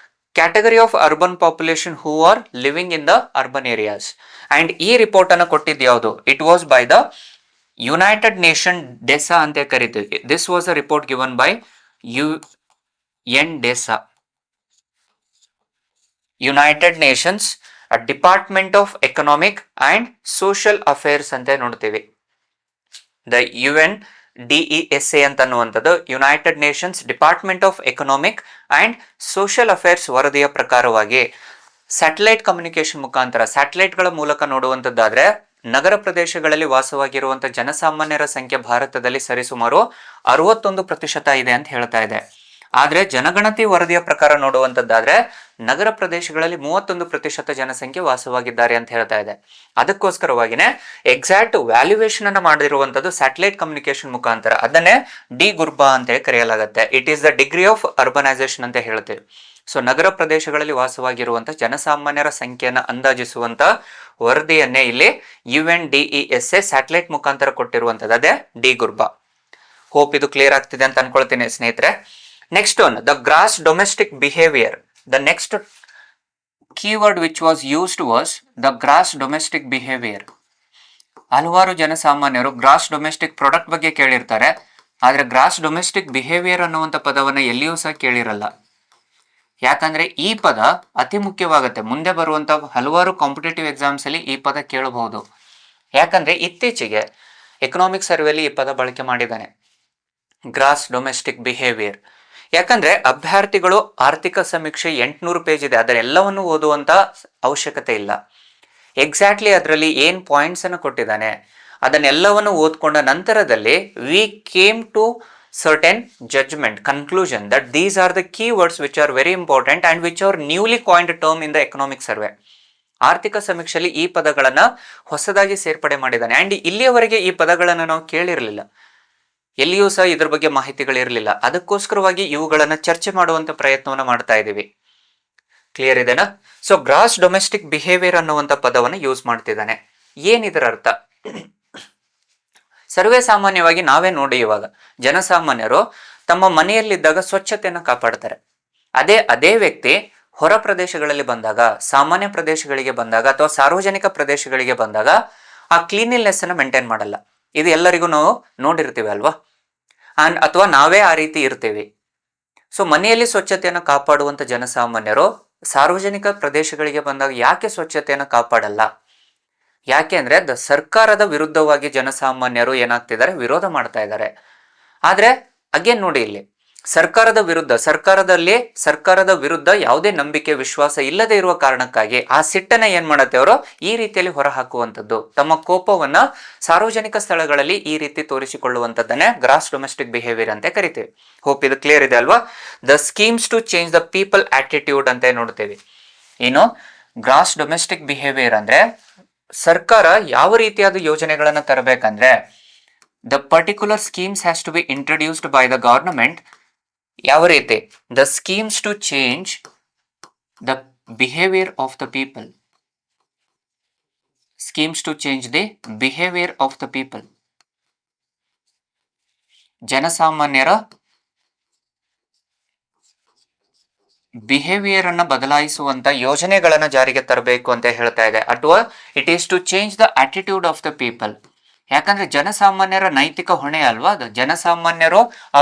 category of urban population who are living in the urban areas. And ಈ ರಿಪೋರ್ಟ್ ಅನ್ನು ಕೊಟ್ಟಿದ್ದು ಯಾವುದು? It was by the United nation D'Sa ಅಂತ ಕರಿತೀವಿ. This was a report given by UN D'Sa, United Nations department of economic and social affairs ಅಂತ ನೋಡ್ತೀವಿ. The UNDESA ಅಂತ ಅನ್ನುವಂಥದ್ದು United Nations department of economic and social affairs ವರದಿಯ ಪ್ರಕಾರವಾಗಿ satellite communication ಮುಖಾಂತರ, ಸ್ಯಾಟಲೈಟ್ಗಳ ಮೂಲಕ ನೋಡುವಂಥದ್ದಾದ್ರೆ ನಗರ ಪ್ರದೇಶಗಳಲ್ಲಿ ವಾಸವಾಗಿರುವಂತಹ ಜನಸಾಮಾನ್ಯರ ಸಂಖ್ಯೆ ಭಾರತದಲ್ಲಿ ಸರಿಸುಮಾರು 61% ಇದೆ ಅಂತ ಹೇಳ್ತಾ ಇದೆ. ಆದ್ರೆ ಜನಗಣತಿ ವರದಿಯ ಪ್ರಕಾರ ನೋಡುವಂತದ್ದಾದ್ರೆ ನಗರ ಪ್ರದೇಶಗಳಲ್ಲಿ 31% ಜನಸಂಖ್ಯೆ ವಾಸವಾಗಿದ್ದಾರೆ ಅಂತ ಹೇಳ್ತಾ ಇದೆ. ಅದಕ್ಕೋಸ್ಕರವಾಗಿನೇ ಎಕ್ಸಾಕ್ಟ್ ವ್ಯಾಲ್ಯೂಯೇಷನ್ ಅನ್ನ ಮಾಡಿರುವಂತದ್ದು ಸ್ಯಾಟಲೈಟ್ ಕಮ್ಯುನಿಕೇಶನ್ ಮುಖಾಂತರ. ಅದನ್ನೇ ಡಿ ಗುರ್ಬಾ ಅಂತ ಹೇಳಿ ಕರೆಯಲಾಗುತ್ತೆ. It is the degree of urbanisation ಅಂತ ಹೇಳ್ತೀವಿ. ಸೊ ನಗರ ಪ್ರದೇಶಗಳಲ್ಲಿ ವಾಸವಾಗಿರುವಂತಹ ಜನಸಾಮಾನ್ಯರ ಸಂಖ್ಯೆಯನ್ನು ಅಂದಾಜಿಸುವಂತ ವರದಿಯನ್ನೇ ಇಲ್ಲಿ UNDESA ಸ್ಯಾಟಲೈಟ್ ಮುಖಾಂತರ ಕೊಟ್ಟಿರುವಂತದ್ದು, ಅದೇ ಡಿ ಗುರ್ಬಾ. ಹೋಪ್ ಇದು ಕ್ಲಿಯರ್ ಆಗ್ತಿದೆ ಅಂತ ಅನ್ಕೊಳ್ತೀನಿ ಸ್ನೇಹಿತರೆ. Next one, the gross domestic behaviour. The next keyword which was used was the gross domestic behaviour. ಹಲವಾರು ಜನಸಾಮಾನ್ಯರು ಗ್ರಾಸ್ ಡೊಮೆಸ್ಟಿಕ್ ಪ್ರಾಡಕ್ಟ್ ಬಗ್ಗೆ ಕೇಳಿರ್ತಾರೆ, ಆದ್ರೆ ಗ್ರಾಸ್ ಡೊಮೆಸ್ಟಿಕ್ ಬಿಹೇವಿಯರ್ ಅನ್ನುವಂಥ ಪದವನ್ನ ಎಲ್ಲಿಯೂ ಸಹ ಕೇಳಿರಲ್ಲ. ಯಾಕಂದ್ರೆ ಈ ಪದ ಅತಿ ಮುಖ್ಯವಾಗುತ್ತೆ. ಮುಂದೆ ಬರುವಂತ ಹಲವಾರು ಕಾಂಪಿಟೇಟಿವ್ ಎಕ್ಸಾಮ್ಸ್ ಅಲ್ಲಿ ಈ ಪದ ಕೇಳಬಹುದು. ಯಾಕಂದ್ರೆ ಇತ್ತೀಚೆಗೆ ಎಕನಾಮಿಕ್ ಸರ್ವೆಲಿ ಈ ಪದ ಬಳಕೆ ಮಾಡಿದ್ದಾನೆ, ಗ್ರಾಸ್ ಡೊಮೆಸ್ಟಿಕ್ ಬಿಹೇವಿಯರ್. ಯಾಕಂದ್ರೆ ಅಭ್ಯರ್ಥಿಗಳು ಆರ್ಥಿಕ ಸಮೀಕ್ಷೆ 800 ಪೇಜ್ ಇದೆ, ಅದರೆಲ್ಲವನ್ನು ಓದುವಂತ ಅವಶ್ಯಕತೆ ಇಲ್ಲ. ಎಕ್ಸಾಕ್ಟ್ಲಿ ಅದರಲ್ಲಿ ಏನ್ ಪಾಯಿಂಟ್ಸ್ ಅನ್ನು ಕೊಟ್ಟಿದ್ದಾನೆ ಅದನ್ನೆಲ್ಲವನ್ನು ಓದ್ಕೊಂಡ ನಂತರದಲ್ಲಿ we came to certain judgment conclusion that these are the keywords which are very important and which are newly coined term in the economic survey. ಆರ್ಥಿಕ ಸಮೀಕ್ಷೆಯಲ್ಲಿ ಈ ಪದಗಳನ್ನ ಹೊಸದಾಗಿ ಸೇರ್ಪಡೆ ಮಾಡಿದ್ದಾನೆ. ಅಂಡ್ ಇಲ್ಲಿಯವರೆಗೆ ಈ ಪದಗಳನ್ನ ನಾವು ಕೇಳಿರಲಿಲ್ಲ, ಎಲ್ಲಿಯೂ ಸಹ ಇದ್ರ ಬಗ್ಗೆ ಮಾಹಿತಿಗಳಿರಲಿಲ್ಲ. ಅದಕ್ಕೋಸ್ಕರವಾಗಿ ಇವುಗಳನ್ನ ಚರ್ಚೆ ಮಾಡುವಂತ ಪ್ರಯತ್ನವನ್ನ ಮಾಡ್ತಾ ಇದ್ದೀವಿ. ಕ್ಲಿಯರ್ ಇದೆನಾ? ಸೊ ಗ್ರಾಸ್ ಡೊಮೆಸ್ಟಿಕ್ ಬಿಹೇವಿಯರ್ ಅನ್ನುವಂತ ಪದವನ್ನ ಯೂಸ್ ಮಾಡ್ತಿದ್ದಾನೆ. ಏನಿದರ ಅರ್ಥ? ಸರ್ವೇ ಸಾಮಾನ್ಯವಾಗಿ ನಾವೇ ನೋಡಿ, ಇವಾಗ ಜನಸಾಮಾನ್ಯರು ತಮ್ಮ ಮನೆಯಲ್ಲಿದ್ದಾಗ ಸ್ವಚ್ಛತೆಯನ್ನು ಕಾಪಾಡ್ತಾರೆ. ಅದೇ ವ್ಯಕ್ತಿ ಹೊರ ಪ್ರದೇಶಗಳಲ್ಲಿ ಬಂದಾಗ, ಸಾಮಾನ್ಯ ಪ್ರದೇಶಗಳಿಗೆ ಬಂದಾಗ ಅಥವಾ ಸಾರ್ವಜನಿಕ ಪ್ರದೇಶಗಳಿಗೆ ಬಂದಾಗ ಆ ಕ್ಲೀನ್ಲಿನೆಸ್ ಅನ್ನು ಮೇಂಟೈನ್ ಮಾಡಲ್ಲ. ಇದು ಎಲ್ಲರಿಗೂ ನಾವು ನೋಡಿರ್ತೀವಿ ಅಲ್ವಾ? ಅಥವಾ ನಾವೇ ಆ ರೀತಿ ಇರ್ತೀವಿ. ಸೊ ಮನೆಯಲ್ಲಿ ಸ್ವಚ್ಛತೆಯನ್ನು ಕಾಪಾಡುವಂತ ಜನಸಾಮಾನ್ಯರು ಸಾರ್ವಜನಿಕ ಪ್ರದೇಶಗಳಿಗೆ ಬಂದಾಗ ಯಾಕೆ ಸ್ವಚ್ಛತೆಯನ್ನು ಕಾಪಾಡಲ್ಲ? ಯಾಕೆ ಅಂದ್ರೆ ಸರ್ಕಾರದ ವಿರುದ್ಧವಾಗಿ ಜನಸಾಮಾನ್ಯರು ಏನಾಗ್ತಿದ್ದಾರೆ, ವಿರೋಧ ಮಾಡ್ತಾ ಇದ್ದಾರೆ. ಆದ್ರೆ ಅಗೇನ್ ನೋಡಿ, ಇಲ್ಲಿ ಸರ್ಕಾರದ ವಿರುದ್ಧ ಯಾವುದೇ ನಂಬಿಕೆ ವಿಶ್ವಾಸ ಇಲ್ಲದೆ ಇರುವ ಕಾರಣಕ್ಕಾಗಿ ಆ ಸಿಟ್ಟನ್ನ ಏನ್ ಮಾಡತ್ತೆ ಅವರು ಈ ರೀತಿಯಲ್ಲಿ ಹೊರ ಹಾಕುವಂಥದ್ದು, ತಮ್ಮ ಕೋಪವನ್ನ ಸಾರ್ವಜನಿಕ ಸ್ಥಳಗಳಲ್ಲಿ ಈ ರೀತಿ ತೋರಿಸಿಕೊಳ್ಳುವಂಥದ್ದನ್ನೇ ಗ್ರಾಸ್ ಡೊಮೆಸ್ಟಿಕ್ ಬಿಹೇವಿಯರ್ ಅಂತ ಕರಿತೀವಿ. ಹೋಪ್ ಇದು ಕ್ಲಿಯರ್ ಇದೆ ಅಲ್ವಾ? The schemes to change the people attitude ಅಂತ ನೋಡ್ತೀವಿ. ಏನು ಗ್ರಾಸ್ ಡೊಮೆಸ್ಟಿಕ್ ಬಿಹೇವಿಯರ್ ಅಂದ್ರೆ ಸರ್ಕಾರ ಯಾವ ರೀತಿಯಾದ ಯೋಜನೆಗಳನ್ನು ತರಬೇಕಂದ್ರೆ the particular schemes has to be introduced by the government. ಯಾವ ರೀತಿ? The schemes to change the behaviour of the people. Schemes to change the behaviour of the people. ಜನಸಾಮಾನ್ಯರ ಬಿಹೇವಿಯರ್ ಅನ್ನ ಬದಲಾಯಿಸುವಂತ ಯೋಜನೆಗಳನ್ನ ಜಾರಿಗೆ ತರಬೇಕು ಅಂತ ಹೇಳ್ತಾ ಇದೆ. ಅಥವಾ it is to change the attitude of the people. ಯಾಕಂದ್ರೆ ಜನಸಾಮಾನ್ಯರ ನೈತಿಕ ಹೊಣೆ ಅಲ್ವಾ ಅದು. ಜನಸಾಮಾನ್ಯರು ಆ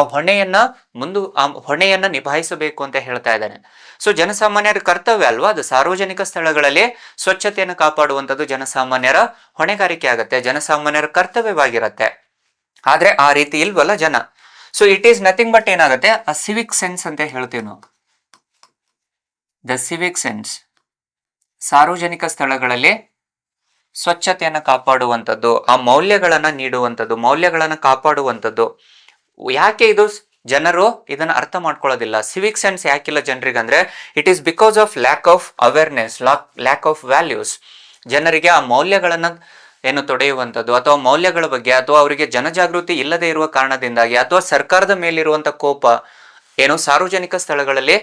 ಹೊಣೆಯನ್ನ ನಿಭಾಯಿಸಬೇಕು ಅಂತ ಹೇಳ್ತಾ ಇದ್ದಾನೆ. ಸೊ ಜನಸಾಮಾನ್ಯರ ಕರ್ತವ್ಯ ಅಲ್ವಾ ಅದು. ಸಾರ್ವಜನಿಕ ಸ್ಥಳಗಳಲ್ಲಿ ಸ್ವಚ್ಛತೆಯನ್ನು ಕಾಪಾಡುವಂಥದ್ದು ಜನಸಾಮಾನ್ಯರ ಹೊಣೆಗಾರಿಕೆ ಆಗತ್ತೆ, ಜನಸಾಮಾನ್ಯರ ಕರ್ತವ್ಯವಾಗಿರತ್ತೆ. ಆದ್ರೆ ಆ ರೀತಿ ಇಲ್ವಲ್ಲ ಜನ. So it is nothing but ಏನಾಗುತ್ತೆ, ಆ ಸಿವಿಕ್ ಸೆನ್ಸ್ ಅಂತ ಹೇಳ್ತೀವಿ ನಾವು. ದ ಸಿವಿಕ್ ಸೆನ್ಸ್, ಸಾರ್ವಜನಿಕ ಸ್ಥಳಗಳಲ್ಲಿ ಸ್ವಚ್ಛತೆಯನ್ನು ಕಾಪಾಡುವಂಥದ್ದು, ಆ ಮೌಲ್ಯಗಳನ್ನ ನೀಡುವಂಥದ್ದು, ಮೌಲ್ಯಗಳನ್ನ ಕಾಪಾಡುವಂಥದ್ದು. ಯಾಕೆ ಇದು ಜನರು ಇದನ್ನ ಅರ್ಥ ಮಾಡ್ಕೊಳ್ಳೋದಿಲ್ಲ? ಸಿವಿಕ್ ಸೆನ್ಸ್ ಯಾಕಿಲ್ಲ ಜನರಿಗೆ ಅಂದ್ರೆ it is because of lack of awareness, lack of values. ಜನರಿಗೆ ಆ ಮೌಲ್ಯಗಳನ್ನ ತೊಡೆಯುವಂಥದ್ದು ಅಥವಾ ಮೌಲ್ಯಗಳ ಬಗ್ಗೆ ಅಥವಾ ಅವರಿಗೆ ಜನಜಾಗೃತಿ ಇಲ್ಲದೆ ಇರುವ ಕಾರಣದಿಂದಾಗಿ ಅಥವಾ ಸರ್ಕಾರದ ಮೇಲಿರುವಂತ ಕೋಪ ಸಾರ್ವಜನಿಕ ಸ್ಥಳಗಳಲ್ಲಿ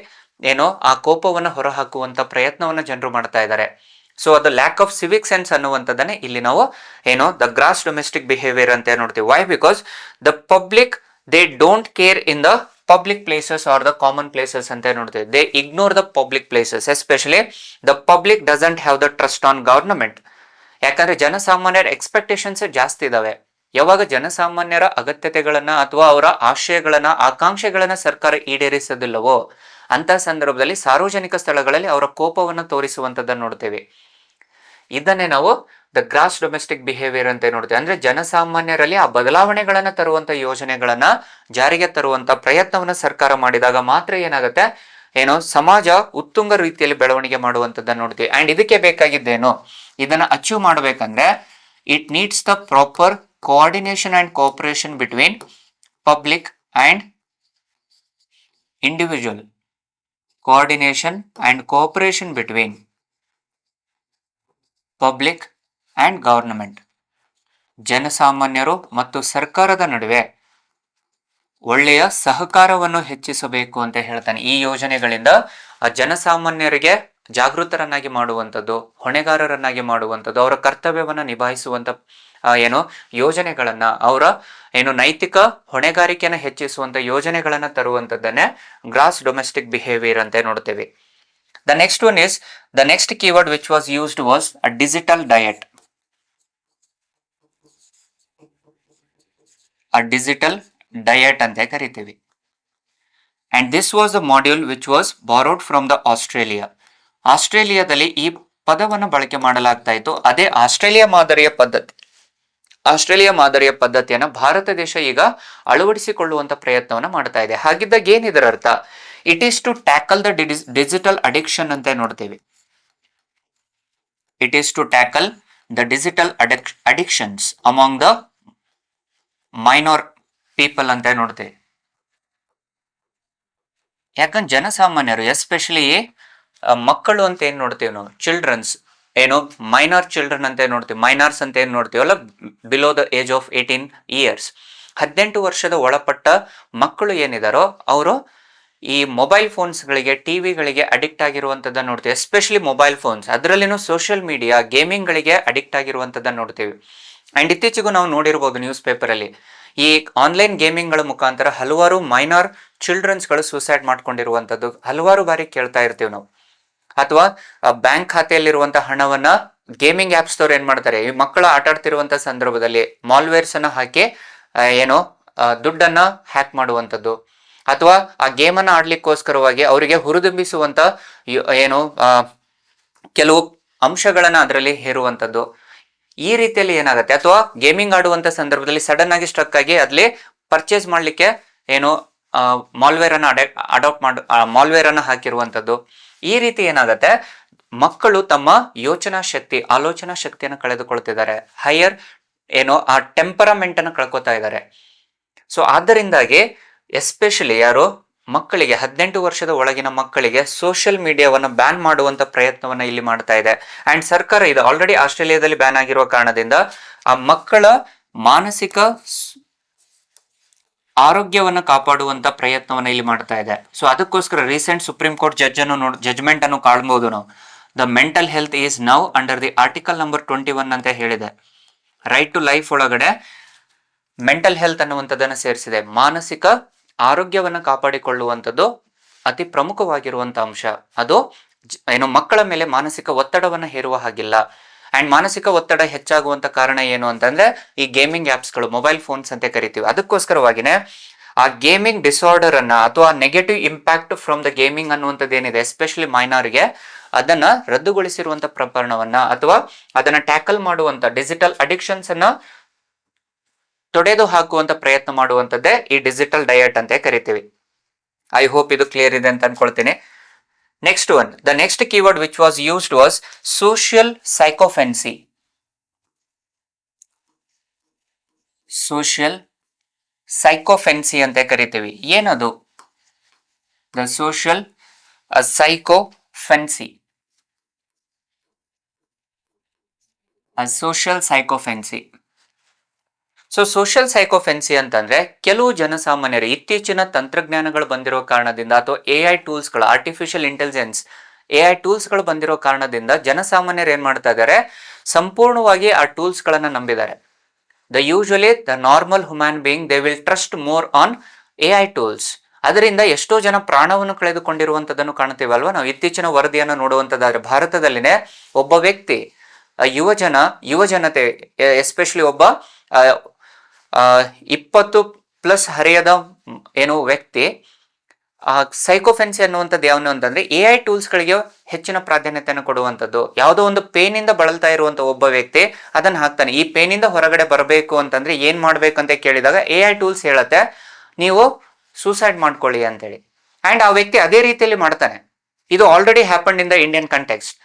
ಆ ಕೋಪವನ್ನು ಹೊರಹಾಕುವಂತ ಪ್ರಯತ್ನವನ್ನ ಜನರು ಮಾಡ್ತಾ ಇದ್ದಾರೆ. ಸೊ ಅದು ಲ್ಯಾಕ್ ಆಫ್ ಸಿವಿಕ್ ಸೆನ್ಸ್ ಅನ್ನುವಂಥದ್ದನ್ನೇ ಇಲ್ಲಿ ನಾವು ಏನು ದ ಗ್ರಾಸ್ ಡೊಮೆಸ್ಟಿಕ್ ಬಿಹೇವಿಯರ್ ಅಂತ ನೋಡ್ತೀವಿ. Why? Because the public they don't care in the public places or the common places ಅಂತ ನೋಡ್ತೀವಿ. They ignore the public places, especially the public doesn't have the trust on government. ಯಾಕಂದ್ರೆ ಜನಸಾಮಾನ್ಯರ expectations ಜಾಸ್ತಿ ಇದಾವೆ. ಯಾವಾಗ ಜನಸಾಮಾನ್ಯರ ಅಗತ್ಯತೆಗಳನ್ನ ಅಥವಾ ಅವರ ಆಶಯಗಳನ್ನ ಆಕಾಂಕ್ಷೆಗಳನ್ನ ಸರ್ಕಾರ ಈಡೇರಿಸೋದಿಲ್ಲವೋ ಅಂತ ಸಂದರ್ಭದಲ್ಲಿ ಸಾರ್ವಜನಿಕ ಸ್ಥಳಗಳಲ್ಲಿ ಅವರ ಕೋಪವನ್ನು ತೋರಿಸುವಂತದ್ದನ್ನು ನೋಡ್ತೇವೆ. ಇದನ್ನೇ ನಾವು ದ ಗ್ರಾಸ್ ಡೊಮೆಸ್ಟಿಕ್ ಬಿಹೇವಿಯರ್ ಅಂತ ನೋಡ್ತೇವೆ. ಅಂದ್ರೆ ಜನಸಾಮಾನ್ಯರಲ್ಲಿ ಆ ಬದಲಾವಣೆಗಳನ್ನ ತರುವಂತ ಯೋಜನೆಗಳನ್ನ ಜಾರಿಗೆ ತರುವಂತ ಪ್ರಯತ್ನವನ್ನ ಸರ್ಕಾರ ಮಾಡಿದಾಗ ಮಾತ್ರ ಏನಾಗುತ್ತೆ, ಏನೋ ಸಮಾಜ ಉತ್ತುಂಗ ರೀತಿಯಲ್ಲಿ ಬೆಳವಣಿಗೆ ಮಾಡುವಂತದ್ದನ್ನು ನೋಡ್ತೀವಿ. ಅಂಡ್ ಇದಕ್ಕೆ ಬೇಕಾಗಿದ್ದೇನು, ಇದನ್ನ ಅಚೀವ್ ಮಾಡಬೇಕಂದ್ರೆ it needs the proper coordination and cooperation between public and individual. Coordination and cooperation between public and government. ಜನಸಾಮಾನ್ಯರು ಮತ್ತು ಸರ್ಕಾರದ ನಡುವೆ ಒಳ್ಳೆಯ ಸಹಕಾರವನ್ನು ಹೆಚ್ಚಿಸಬೇಕು ಅಂತ ಹೇಳ್ತಾನೆ. ಈ ಯೋಜನೆಗಳಿಂದ ಜನಸಾಮಾನ್ಯರಿಗೆ ಜಾಗೃತರನ್ನಾಗಿ ಮಾಡುವಂಥದ್ದು, ಹೊಣೆಗಾರರನ್ನಾಗಿ ಮಾಡುವಂಥದ್ದು, ಅವರ ಕರ್ತವ್ಯವನ್ನ ನಿಭಾಯಿಸುವಂತ ಏನು ಯೋಜನೆಗಳನ್ನ, ಅವರ ಏನು ನೈತಿಕ ಹೊಣೆಗಾರಿಕೆಯನ್ನು ಹೆಚ್ಚಿಸುವಂತ ಯೋಜನೆಗಳನ್ನ ತರುವಂತದ್ದನ್ನೇ ಗ್ರಾಸ್ ಡೊಮೆಸ್ಟಿಕ್ ಬಿಹೇವಿಯರ್ ಅಂತ ನೋಡ್ತೇವೆ. The next one is, the next keyword which was used was a digital diet. A digital diet ಅಂತ ಕರಿತೀವಿ. And this was the module which was borrowed from the Australia. ಆಸ್ಟ್ರೇಲಿಯಾದಲ್ಲಿ ಈ ಪದವನ್ನು ಬಳಕೆ ಮಾಡಲಾಗ್ತಾ ಇತ್ತು. ಅದೇ ಆಸ್ಟ್ರೇಲಿಯಾ ಮಾದರಿಯ ಪದ್ಧತಿಯನ್ನ ಭಾರತ ದೇಶ ಈಗ ಅಳವಡಿಸಿಕೊಳ್ಳುವಂತ ಪ್ರಯತ್ನವನ್ನ ಮಾಡ್ತಾ ಇದೆ. ಹಾಗಿದ್ದಾಗ ಏನಿದರ ಅರ್ಥ, it is to tackle the digital addiction ಅಂತ ನೋಡ್ತೀವಿ. It is to tackle the digital addictions among the minor people ಅಂತ ನೋಡ್ತೇವೆ. ಯಾಕಂದ್ರೆ ಜನಸಾಮಾನ್ಯರು ಎಸ್ಪೆಷಲಿ ಮಕ್ಕಳು ಅಂತ ಏನ್ ನೋಡ್ತೀವಿ ನಾವು, ಚಿಲ್ಡ್ರನ್ಸ್ ಏನು ಮೈನಾರ್ ಚಿಲ್ಡ್ರನ್ ಅಂತ ನೋಡ್ತೀವಿ, ಮೈನಾರ್ಸ್ ಅಂತ ಏನ್ ನೋಡ್ತೀವಲ್ಲ, below the age of 18 years, 18 ವರ್ಷದ ಒಳಪಟ್ಟ ಮಕ್ಕಳು ಏನಿದಾರೋ ಅವರು ಈ ಮೊಬೈಲ್ ಫೋನ್ಸ್ಗಳಿಗೆ, ಟಿವಿಗಳಿಗೆ ಅಡಿಕ್ಟ್ ಆಗಿರುವಂತದ್ದನ್ನು ನೋಡ್ತೀವಿ. ಎಸ್ಪೆಷಲಿ ಮೊಬೈಲ್ ಫೋನ್ಸ್, ಅದರಲ್ಲಿನೂ ಸೋಷಿಯಲ್ ಮೀಡಿಯಾ, ಗೇಮಿಂಗ್ಗಳಿಗೆ ಅಡಿಕ್ಟ್ ಆಗಿರುವಂತದ್ದನ್ನು ನೋಡ್ತೀವಿ. ಅಂಡ್ ಇತ್ತೀಚೆಗೂ ನಾವು ನೋಡಿರ್ಬೋದು ನ್ಯೂಸ್ ಪೇಪರ್ ಅಲ್ಲಿ, ಈ ಆನ್ಲೈನ್ ಗೇಮಿಂಗ್ಗಳ ಮುಖಾಂತರ ಹಲವಾರು ಮೈನಾರ್ ಚಿಲ್ಡ್ರನ್ಸ್ಗಳು ಸೂಸೈಡ್ ಮಾಡ್ಕೊಂಡಿರುವಂತದ್ದು ಹಲವಾರು ಬಾರಿ ಕೇಳ್ತಾ ಇರ್ತೀವಿ ನಾವು. ಅಥವಾ ಬ್ಯಾಂಕ್ ಖಾತೆಯಲ್ಲಿರುವಂತಹ ಹಣವನ್ನ ಗೇಮಿಂಗ್ ಆಪ್ಸ್ ದವ್ರು ಏನ್ ಮಾಡ್ತಾರೆ, ಈ ಮಕ್ಕಳು ಆಟ ಆಡ್ತಿರುವಂತ ಸಂದರ್ಭದಲ್ಲಿ ಮಾಲ್ವೇರ್ಸ್ ಅನ್ನ ಹಾಕಿ ಏನೋ ದುಡ್ಡನ್ನ ಹ್ಯಾಕ್ ಮಾಡುವಂಥದ್ದು, ಅಥವಾ ಆ ಗೇಮ್ ಅನ್ನ ಆಡ್ಲಿಕ್ಕೋಸ್ಕರವಾಗಿ ಅವರಿಗೆ ಹುರಿದುಂಬಿಸುವಂತ ಏನು ಕೆಲವು ಅಂಶಗಳನ್ನ ಅದರಲ್ಲಿ ಹೇರುವಂಥದ್ದು. ಈ ರೀತಿಯಲ್ಲಿ ಏನಾಗುತ್ತೆ, ಅಥವಾ ಗೇಮಿಂಗ್ ಆಡುವಂತ ಸಂದರ್ಭದಲ್ಲಿ ಸಡನ್ ಆಗಿ ಸ್ಟ್ರಕ್ ಆಗಿ ಅಲ್ಲಿ ಪರ್ಚೇಸ್ ಮಾಡ್ಲಿಕ್ಕೆ ಏನು ಮಾಲ್ವೇರ್ ಅನ್ನ ಮಾಲ್ವೇರ್ ಅನ್ನ ಹಾಕಿರುವಂಥದ್ದು. ಈ ರೀತಿ ಏನಾಗುತ್ತೆ, ಮಕ್ಕಳು ತಮ್ಮ ಆಲೋಚನಾ ಶಕ್ತಿಯನ್ನು ಕಳೆದುಕೊಳ್ತಿದ್ದಾರೆ, ಹೈಯರ್ ಏನೋ ಆ ಟೆಂಪರಮೆಂಟ್ ಅನ್ನು ಕಳ್ಕೊತಾ ಇದ್ದಾರೆ. ಸೊ ಆದ್ದರಿಂದಾಗಿ ಎಸ್ಪೆಷಲಿ ಮಕ್ಕಳಿಗೆ 18 ವರ್ಷದ ಒಳಗಿನ ಮಕ್ಕಳಿಗೆ ಸೋಷಿಯಲ್ ಮೀಡಿಯಾವನ್ನು ಬ್ಯಾನ್ ಮಾಡುವಂತ ಪ್ರಯತ್ನವನ್ನ ಇಲ್ಲಿ ಮಾಡ್ತಾ ಇದೆ. ಅಂಡ್ ಸರ್ಕಾರ ಇದು ಆಲ್ರೆಡಿ ಆಸ್ಟ್ರೇಲಿಯಾದಲ್ಲಿ ಬ್ಯಾನ್ ಆಗಿರುವ ಕಾರಣದಿಂದ ಆ ಮಕ್ಕಳ ಮಾನಸಿಕ ಆರೋಗ್ಯವನ್ನ ಕಾಪಾಡುವಂತ ಪ್ರಯತ್ನವನ್ನ ಇಲ್ಲಿ ಮಾಡ್ತಾ ಇದೆ. ಸೊ ಅದಕ್ಕೋಸ್ಕರ ರೀಸೆಂಟ್ ಸುಪ್ರೀಂ ಕೋರ್ಟ್ ಜಜ್ಮೆಂಟ್ ಅನ್ನು ಕಾಣಬಹುದು ನಾವು. The mental health is now under the article number 21 ಅಂತ ಹೇಳಿದೆ. ರೈಟ್ ಟು ಲೈಫ್ ಒಳಗಡೆ ಮೆಂಟಲ್ ಹೆಲ್ತ್ ಅನ್ನುವಂಥದ್ದನ್ನು ಸೇರಿಸಿದೆ. ಮಾನಸಿಕ ಆರೋಗ್ಯವನ್ನ ಕಾಪಾಡಿಕೊಳ್ಳುವಂಥದ್ದು ಅತಿ ಪ್ರಮುಖವಾಗಿರುವಂತ ಅಂಶ. ಅದು ಏನು ಮಕ್ಕಳ ಮೇಲೆ ಮಾನಸಿಕ ಒತ್ತಡವನ್ನ ಹೇರುವ ಹಾಗಿಲ್ಲ. ಅಂಡ್ ಮಾನಸಿಕ ಒತ್ತಡ ಹೆಚ್ಚಾಗುವಂತ ಕಾರಣ ಏನು ಅಂತಂದ್ರೆ ಈ ಗೇಮಿಂಗ್ ಆಪ್ಸ್ಗಳು, ಮೊಬೈಲ್ ಫೋನ್ಸ್ ಅಂತ ಕರಿತೀವಿ. ಅದಕ್ಕೋಸ್ಕರವಾಗಿನೇ ಆ ಗೇಮಿಂಗ್ ಡಿಸಾರ್ಡರ್ ಅನ್ನ ಅಥವಾ negative impact from the gaming ಅನ್ನುವಂಥದ್ದು ಏನಿದೆ, ಎಸ್ಪೆಷಲಿ ಮೈನಾರ್ಗೆ, ಅದನ್ನ ರದ್ದುಗೊಳಿಸಿರುವಂತ ಪ್ರಕರಣವನ್ನ ಅಥವಾ ಅದನ್ನ ಟ್ಯಾಕಲ್ ಮಾಡುವಂತ ಡಿಜಿಟಲ್ ಅಡಿಕ್ಷನ್ಸ್ ಅನ್ನ ತೊಡೆದು ಹಾಕುವಂತ ಪ್ರಯತ್ನ ಮಾಡುವಂತದ್ದೇ ಈ ಡಿಜಿಟಲ್ ಡಯಟ್ ಅಂತ ಕರಿತೀವಿ. ಐ ಹೋಪ್ ಇದು ಕ್ಲಿಯರ್ ಇದೆ ಅಂತ ಅನ್ಕೊಳ್ತೀನಿ. Next one, the next keyword which was used was social sycophancy. Social sycophancy ಅಂತ ಕರಿತೀವಿ. ಏನದು? The social sycophancy. Social sycophancy. So social sycophancy ಅಂತಂದ್ರೆ ಕೆಲವು ಜನಸಾಮಾನ್ಯರು ಇತ್ತೀಚಿನ ತಂತ್ರಜ್ಞಾನಗಳು ಬಂದಿರೋ ಕಾರಣದಿಂದ ಅಥವಾ AI ಟೂಲ್ಸ್ಗಳು, ಆರ್ಟಿಫಿಷಿಯಲ್ ಇಂಟೆಲಿಜೆನ್ಸ್ AI ಟೂಲ್ಸ್ಗಳು ಬಂದಿರೋ ಕಾರಣದಿಂದ ಜನಸಾಮಾನ್ಯರು ಏನ್ ಮಾಡ್ತಾ ಇದ್ದಾರೆ, ಸಂಪೂರ್ಣವಾಗಿ ಆ ಟೂಲ್ಸ್ಗಳನ್ನ ನಂಬಿದ್ದಾರೆ. The normal human being they will trust more on AI tools. ಅದರಿಂದ ಎಷ್ಟೋ ಜನ ಪ್ರಾಣವನ್ನು ಕಳೆದುಕೊಂಡಿರುವಂತದನ್ನು ಕಾಣ್ತೀವಲ್ವಾ ನಾವು. ಇತ್ತೀಚಿನ ವರದಿಯನ್ನು ನೋಡುವಂತದ್ದಾದ್ರೆ ಭಾರತದಲ್ಲಿನೇ ಒಬ್ಬ ವ್ಯಕ್ತಿ, ಯುವ ಜನತೆ, ಎಸ್ಪೆಷಲಿ ಒಬ್ಬ 20+ ಹರೆಯದ ವ್ಯಕ್ತಿ ಸೈಕೋಫೆನ್ಸಿ ಅನ್ನುವಂಥದ್ದು ಯಾವನು ಅಂತಂದ್ರೆ AI ಟೂಲ್ಸ್ಗಳಿಗೆ ಹೆಚ್ಚಿನ ಪ್ರಾಧಾನ್ಯತೆಯನ್ನು ಕೊಡುವಂಥದ್ದು. ಯಾವುದೋ ಒಂದು ಪೇನಿಂದ ಬಳಲ್ತಾ ಇರುವಂತ ಒಬ್ಬ ವ್ಯಕ್ತಿ ಅದನ್ನ ಹಾಕ್ತಾನೆ. ಈ ಪೇನಿಂದ ಹೊರಗಡೆ ಬರಬೇಕು ಅಂತಂದ್ರೆ ಏನ್ ಮಾಡ್ಬೇಕಂತ ಕೇಳಿದಾಗ AI ಟೂಲ್ಸ್ ಹೇಳತ್ತೆ ನೀವು ಸೂಸೈಡ್ ಮಾಡ್ಕೊಳ್ಳಿ ಅಂತೇಳಿ. ಅಂಡ್ ಆ ವ್ಯಕ್ತಿ ಅದೇ ರೀತಿಯಲ್ಲಿ ಮಾಡ್ತಾನೆ. ಇದು already happened in the Indian context.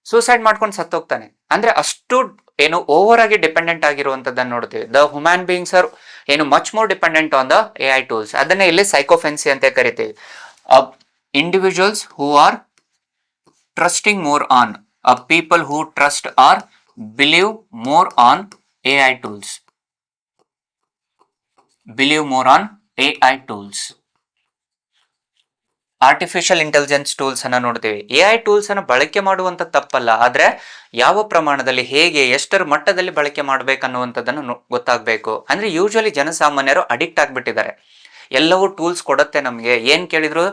Suicide ಮಾಡ್ಕೊಂಡು ಸತ್ತೋಗ್ತಾನೆ. ಅಂದ್ರೆ ಅಷ್ಟು ಓವರ್ ಆಗಿ ಡಿಪೆಂಡೆಂಟ್ ಆಗಿರುವಂತದ್ದನ್ನು ನೋಡ್ತೀವಿ. The human beings are much more dependent on the AI tools. ಅದನ್ನೇ ಇಲ್ಲಿ ಸೈಕೋಫೆನ್ಸಿ ಅಂತ ಕರಿತೀವಿ. Individuals who are trusting more on, people who trust or believe more on AI tools. Believe more on AI tools. Artificial intelligence tools ಅನ್ನ ನೋಡ್ತೀವಿ. AI tools ಅನ್ನ ಬಳಕೆ ಮಾಡುವಂತ ತಪ್ಪಲ್ಲ, ಆದ್ರೆ ಯಾವ ಪ್ರಮಾಣದಲ್ಲಿ, ಹೇಗೆ, ಎಷ್ಟರ ಮಟ್ಟದಲ್ಲಿ ಬಳಕೆ ಮಾಡ್ಬೇಕನ್ನುವಂಥದ್ದನ್ನು ಗೊತ್ತಾಗಬೇಕು. ಅಂದ್ರೆ ಯೂಶುವಲಿ ಜನಸಾಮಾನ್ಯರು ಅಡಿಕ್ಟ್ ಆಗ್ಬಿಟ್ಟಿದ್ದಾರೆ. ಎಲ್ಲವೂ ಟೂಲ್ಸ್ ಕೊಡುತ್ತೆ ನಮಗೆ, ಏನ್ ಕೇಳಿದ್ರು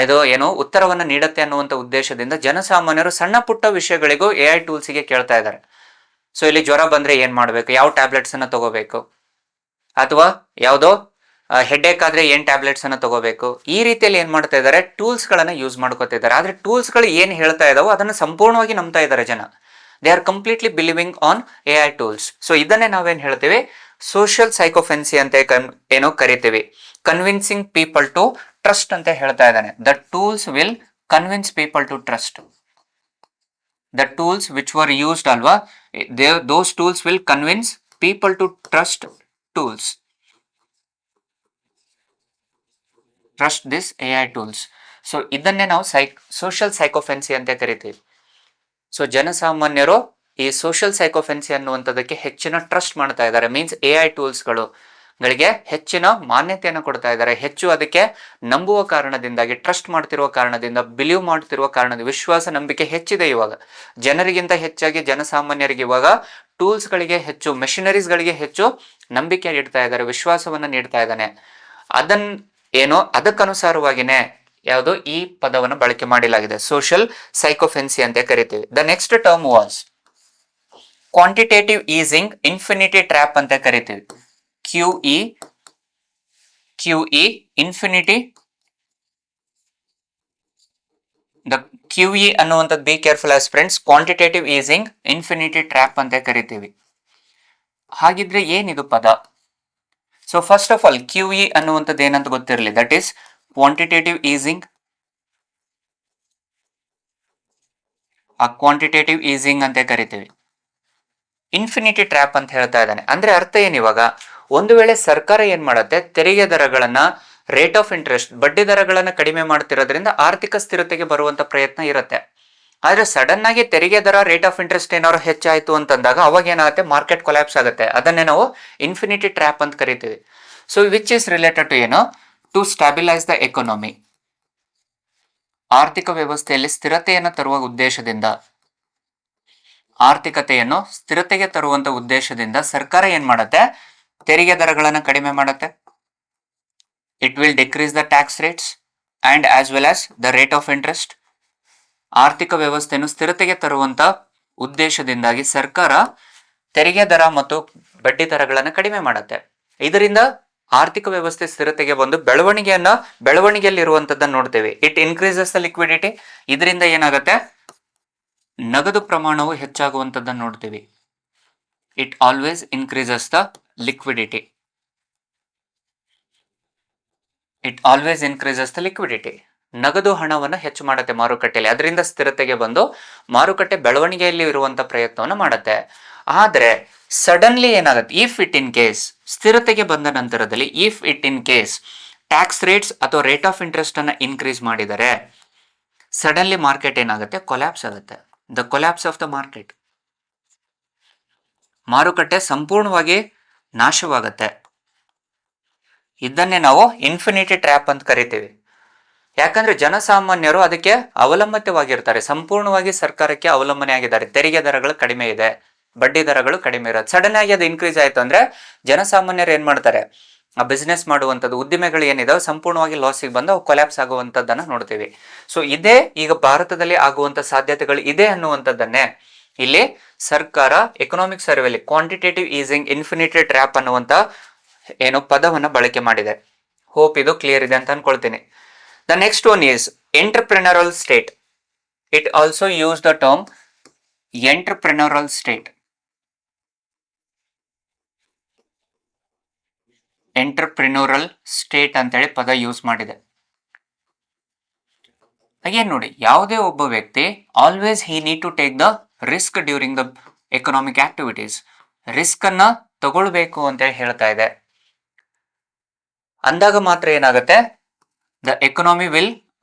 ಇದು ಉತ್ತರವನ್ನ ನೀಡುತ್ತೆ ಅನ್ನುವಂಥ ಉದ್ದೇಶದಿಂದ ಜನಸಾಮಾನ್ಯರು ಸಣ್ಣ ಪುಟ್ಟ ವಿಷಯಗಳಿಗೂ AI ಟೂಲ್ಸ್ಗೆ ಕೇಳ್ತಾ ಇದ್ದಾರೆ. ಸೊ ಇಲ್ಲಿ ಜ್ವರ ಬಂದ್ರೆ ಏನ್ ಮಾಡ್ಬೇಕು, ಯಾವ ಟ್ಯಾಬ್ಲೆಟ್ಸ್ ಅನ್ನ ತಗೋಬೇಕು, ಅಥವಾ ಯಾವುದೋ ಹೆಡ್ಏಕ್ ಆದ್ರೆ ಏನ್ ಟ್ಯಾಬ್ಲೆಟ್ಸ್ ಅನ್ನ ತಗೋಬೇಕು, ಈ ರೀತಿಯಲ್ಲಿ ಏನ್ ಮಾಡ್ತಾ ಇದ್ದಾರೆ, ಟೂಲ್ಸ್ ಗಳನ್ನ ಯೂಸ್ ಮಾಡ್ಕೋತಾ ಇದ್ದಾರೆ. ಆದ್ರೆ ಟೂಲ್ಸ್ ಗಳು ಏನ್ ಹೇಳ್ತಾ ಇದಾವೋ ಅದನ್ನ ಸಂಪೂರ್ಣವಾಗಿ ನಂಬ್ತಾ ಇದ್ದಾರೆ ಜನ. They are completely believing on AI tools. So ಇದನ್ನೇ ನಾವೇನ್ ಹೇಳ್ತೀವಿ, ಸೋಷಿಯಲ್ ಸೈಕೋಫೆನ್ಸಿ ಅಂತ ಕರಿತೀವಿ. ಕನ್ವಿನ್ಸಿಂಗ್ ಪೀಪಲ್ ಟು ಟ್ರಸ್ಟ್ ಅಂತ ಹೇಳ್ತಾ ಇದ್ದಾನೆ. The tools will convince people to trust. The tools which were used ಅಲ್ವಾ, those tools will convince people to trust tools. Trust this AI tools. So ಇದನ್ನೇ ನಾವು social sycophancy ಅಂತ ಕರಿತೀವಿ. So ಜನಸಾಮಾನ್ಯರು ಈ ಸೋಷಿಯಲ್ ಸೈಕೋಫೆನ್ಸಿ ಅನ್ನುವಂಥದ್ದಕ್ಕೆ ಹೆಚ್ಚಿನ ಟ್ರಸ್ಟ್ ಮಾಡ್ತಾ ಇದ್ದಾರೆ. ಮೀನ್ಸ್ AI ಟೂಲ್ಸ್ಗಳಿಗೆ ಹೆಚ್ಚಿನ ಮಾನ್ಯತೆಯನ್ನು ಕೊಡ್ತಾ ಇದ್ದಾರೆ. ಹೆಚ್ಚು ಅದಕ್ಕೆ ನಂಬುವ ಕಾರಣದಿಂದಾಗಿ, ಟ್ರಸ್ಟ್ ಮಾಡ್ತಿರುವ ಕಾರಣದಿಂದ, ಬಿಲೀವ್ ಮಾಡ್ತಿರುವ ಕಾರಣದಿಂದ, ವಿಶ್ವಾಸ ನಂಬಿಕೆ ಹೆಚ್ಚಿದೆ ಇವಾಗ ಜನರಿಗಿಂತ ಹೆಚ್ಚಾಗಿ. ಜನಸಾಮಾನ್ಯರಿಗೆ ಇವಾಗ ಟೂಲ್ಸ್ಗಳಿಗೆ ಹೆಚ್ಚು, ಮೆಷಿನರೀಸ್ಗಳಿಗೆ ಹೆಚ್ಚು ನಂಬಿಕೆ ನೀಡ್ತಾ ಇದ್ದಾರೆ, ವಿಶ್ವಾಸವನ್ನ ನೀಡ್ತಾ ಇದ್ದಾನೆ. ಅದಕ್ಕನುಸಾರವಾಗಿನೇ ಯಾವುದು ಈ ಪದವನ್ನು ಬಳಕೆ ಮಾಡಲಾಗಿದೆ, ಸೋಷಿಯಲ್ ಸೈಕೋಫೆನ್ಸಿ ಅಂತ ಕರಿತೀವಿ. The next term was quantitative easing infinity trap ಅಂತ ಕರಿತೀವಿ. QE infinity. ದ QE ಅನ್ನುವಂಥದ್ದು, be careful as friends, quantitative easing infinity trap ಅಂತ ಕರಿತೀವಿ. ಹಾಗಿದ್ರೆ ಏನಿದು ಪದ? So first of all QE ಅನ್ನುವಂಥದ್ದು ಏನಂತ ಗೊತ್ತಿರಲಿ, ದಟ್ ಈಸ್ ಕ್ವಾಂಟಿಟೇಟಿವ್ ಈಸಿಂಗ್. ಆ ಕ್ವಾಂಟಿಟೇಟಿವ್ ಈಸಿಂಗ್ ಅಂತ ಕರಿತೀವಿ. ಇನ್ಫಿನಿಟಿ ಟ್ರ್ಯಾಪ್ ಅಂತ ಹೇಳ್ತಾ ಇದ್ದಾನೆ. ಅಂದ್ರೆ ಅರ್ಥ ಏನಿವಾಗ, ಒಂದು ವೇಳೆ ಸರ್ಕಾರ ಏನ್ ಮಾಡುತ್ತೆ, ತೆರಿಗೆ ದರಗಳನ್ನ, ರೇಟ್ ಆಫ್ ಇಂಟ್ರೆಸ್ಟ್, ಬಡ್ಡಿ ದರಗಳನ್ನ ಕಡಿಮೆ ಮಾಡ್ತಿರೋದ್ರಿಂದ ಆರ್ಥಿಕ ಸ್ಥಿರತೆಗೆ ಬರುವಂತ ಪ್ರಯತ್ನ ಇರುತ್ತೆ. ಆದ್ರೆ ಸಡನ್ ಆಗಿ ತೆರಿಗೆ ದರ, ರೇಟ್ ಆಫ್ ಇಂಟ್ರೆಸ್ಟ್ ಏನಾದ್ರು ಹೆಚ್ಚಾಯ್ತು ಅಂತಂದಾಗ ಅವಾಗ ಏನಾಗುತ್ತೆ, ಮಾರ್ಕೆಟ್ ಕೊಲ್ಯಾಪ್ಸ್ ಆಗುತ್ತೆ. ಅದನ್ನೇ ನಾವು ಇನ್ಫಿನಿಟಿ ಟ್ರ್ಯಾಪ್ ಅಂತ ಕರಿತೀವಿ. So which is related to to stabilise the economy. ಆರ್ಥಿಕ ವ್ಯವಸ್ಥೆಯಲ್ಲಿ ಸ್ಥಿರತೆಯನ್ನು ತರುವ ಉದ್ದೇಶದಿಂದ, ಆರ್ಥಿಕತೆಯನ್ನು ಸ್ಥಿರತೆಗೆ ತರುವಂತ ಉದ್ದೇಶದಿಂದ ಸರ್ಕಾರ ಏನ್ ಮಾಡುತ್ತೆ, ತೆರಿಗೆ ದರಗಳನ್ನು ಕಡಿಮೆ ಮಾಡುತ್ತೆ. It will decrease the tax rates and as well as the rate of interest. ಆರ್ಥಿಕ ವ್ಯವಸ್ಥೆಯನ್ನು ಸ್ಥಿರತೆಗೆ ತರುವಂತ ಉದ್ದೇಶದಿಂದಾಗಿ ಸರ್ಕಾರ ತೆರಿಗೆ ದರ ಮತ್ತು ಬಡ್ಡಿ ದರಗಳನ್ನು ಕಡಿಮೆ ಮಾಡುತ್ತೆ. ಇದರಿಂದ ಆರ್ಥಿಕ ವ್ಯವಸ್ಥೆ ಸ್ಥಿರತೆಗೆ ಬಂದು ಬೆಳವಣಿಗೆಯಲ್ಲಿ ಇರುವಂತದ್ದನ್ನು ನೋಡ್ತೇವೆ. It increases the liquidity. ಇದರಿಂದ ಏನಾಗುತ್ತೆ, ನಗದು ಪ್ರಮಾಣವು ಹೆಚ್ಚಾಗುವಂತದ್ದನ್ನು ನೋಡ್ತೀವಿ. It always increases the liquidity. It always increases the liquidity. ನಗದು ಹಣವನ್ನು ಹೆಚ್ಚು ಮಾಡುತ್ತೆ ಮಾರುಕಟ್ಟೆಯಲ್ಲಿ. ಅದರಿಂದ ಸ್ಥಿರತೆಗೆ ಬಂದು ಮಾರುಕಟ್ಟೆ ಬೆಳವಣಿಗೆಯಲ್ಲಿ ಇರುವಂತ ಪ್ರಯತ್ನವನ್ನು ಮಾಡುತ್ತೆ. ಆದ್ರೆ ಸಡನ್ಲಿ ಏನಾಗುತ್ತೆ, ಇಫ್ ಇಟ್ ಇನ್ ಕೇಸ್, ಸ್ಥಿರತೆಗೆ ಬಂದ ನಂತರದಲ್ಲಿ if it in case tax rates ಅಥವಾ ರೇಟ್ ಆಫ್ ಇಂಟ್ರೆಸ್ಟ್ ಅನ್ನ ಇನ್ಕ್ರೀಸ್ ಮಾಡಿದರೆ ಸಡನ್ಲಿ ಮಾರ್ಕೆಟ್ ಏನಾಗುತ್ತೆ, ಕೊಲ್ಯಾಪ್ಸ್ ಆಗುತ್ತೆ. The collapse of the market. ಮಾರುಕಟ್ಟೆ ಸಂಪೂರ್ಣವಾಗಿ ನಾಶವಾಗುತ್ತೆ. ಇದನ್ನೇ ನಾವು ಇನ್ಫಿನಿಟಿ ಟ್ರ್ಯಾಪ್ ಅಂತ ಕರಿತೀವಿ. ಯಾಕಂದ್ರೆ ಜನಸಾಮಾನ್ಯರು ಅದಕ್ಕೆ ಅವಲಂಬಿತವಾಗಿರ್ತಾರೆ, ಸಂಪೂರ್ಣವಾಗಿ ಸರ್ಕಾರಕ್ಕೆ ಅವಲಂಬನೆ ಆಗಿದ್ದಾರೆ. ತೆರಿಗೆ ದರಗಳು ಕಡಿಮೆ ಇದೆ, ಬಡ್ಡಿ ದರಗಳು ಕಡಿಮೆ ಇರೋದು. ಸಡನ್ ಆಗಿ ಅದು ಇನ್ಕ್ರೀಸ್ ಆಯ್ತು ಅಂದ್ರೆ ಜನಸಾಮಾನ್ಯರು ಏನ್ ಮಾಡ್ತಾರೆ, ಆ ಬಿಸ್ನೆಸ್ ಮಾಡುವಂಥದ್ದು ಉದ್ದಿಮೆಗಳು ಏನಿದಾವೆ ಸಂಪೂರ್ಣವಾಗಿ ಲಾಸಿಗೆ ಬಂದು ಅವು ಕೊಲ್ಯಾಪ್ಸ್ ಆಗುವಂಥದ್ದನ್ನ ನೋಡ್ತೀವಿ. ಸೊ ಇದೇ ಈಗ ಭಾರತದಲ್ಲಿ ಆಗುವಂತ ಸಾಧ್ಯತೆಗಳು ಇದೆ ಅನ್ನುವಂಥದ್ದನ್ನೇ ಇಲ್ಲಿ ಸರ್ಕಾರ ಎಕನಾಮಿಕ್ ಸರ್ವೆಲಿ ಕ್ವಾಂಟಿಟೇಟಿವ್ ಈಸಿಂಗ್ ಇನ್ಫಿನಿಟಿ ಟ್ರ್ಯಾಪ್ ಅನ್ನುವಂತ ಏನು ಪದವನ್ನ ಬಳಕೆ ಮಾಡಿದೆ. ಹೋಪ್ ಇದು ಕ್ಲಿಯರ್ ಇದೆ ಅಂತ ಅನ್ಕೊಳ್ತೀನಿ. The next one is entrepreneurial state. It also use the term entrepreneurial state. Entrepreneurial state ಅಂತೇಳಿ ಪದ ಯೂಸ್ ಮಾಡಿದೆ. ಅಗೇನ್ ನೋಡಿ, ಯಾವುದೇ ಒಬ್ಬ ವ್ಯಕ್ತಿ always he need to take the risk during the economic activities. Risk ಅನ್ನ ತಗೊಳ್ಬೇಕು ಅಂತೇಳಿ ಹೇಳ್ತಾ ಇದೆ. ಅಂದಾಗ ಮಾತ್ರ ಏನಾಗುತ್ತೆ, the economy will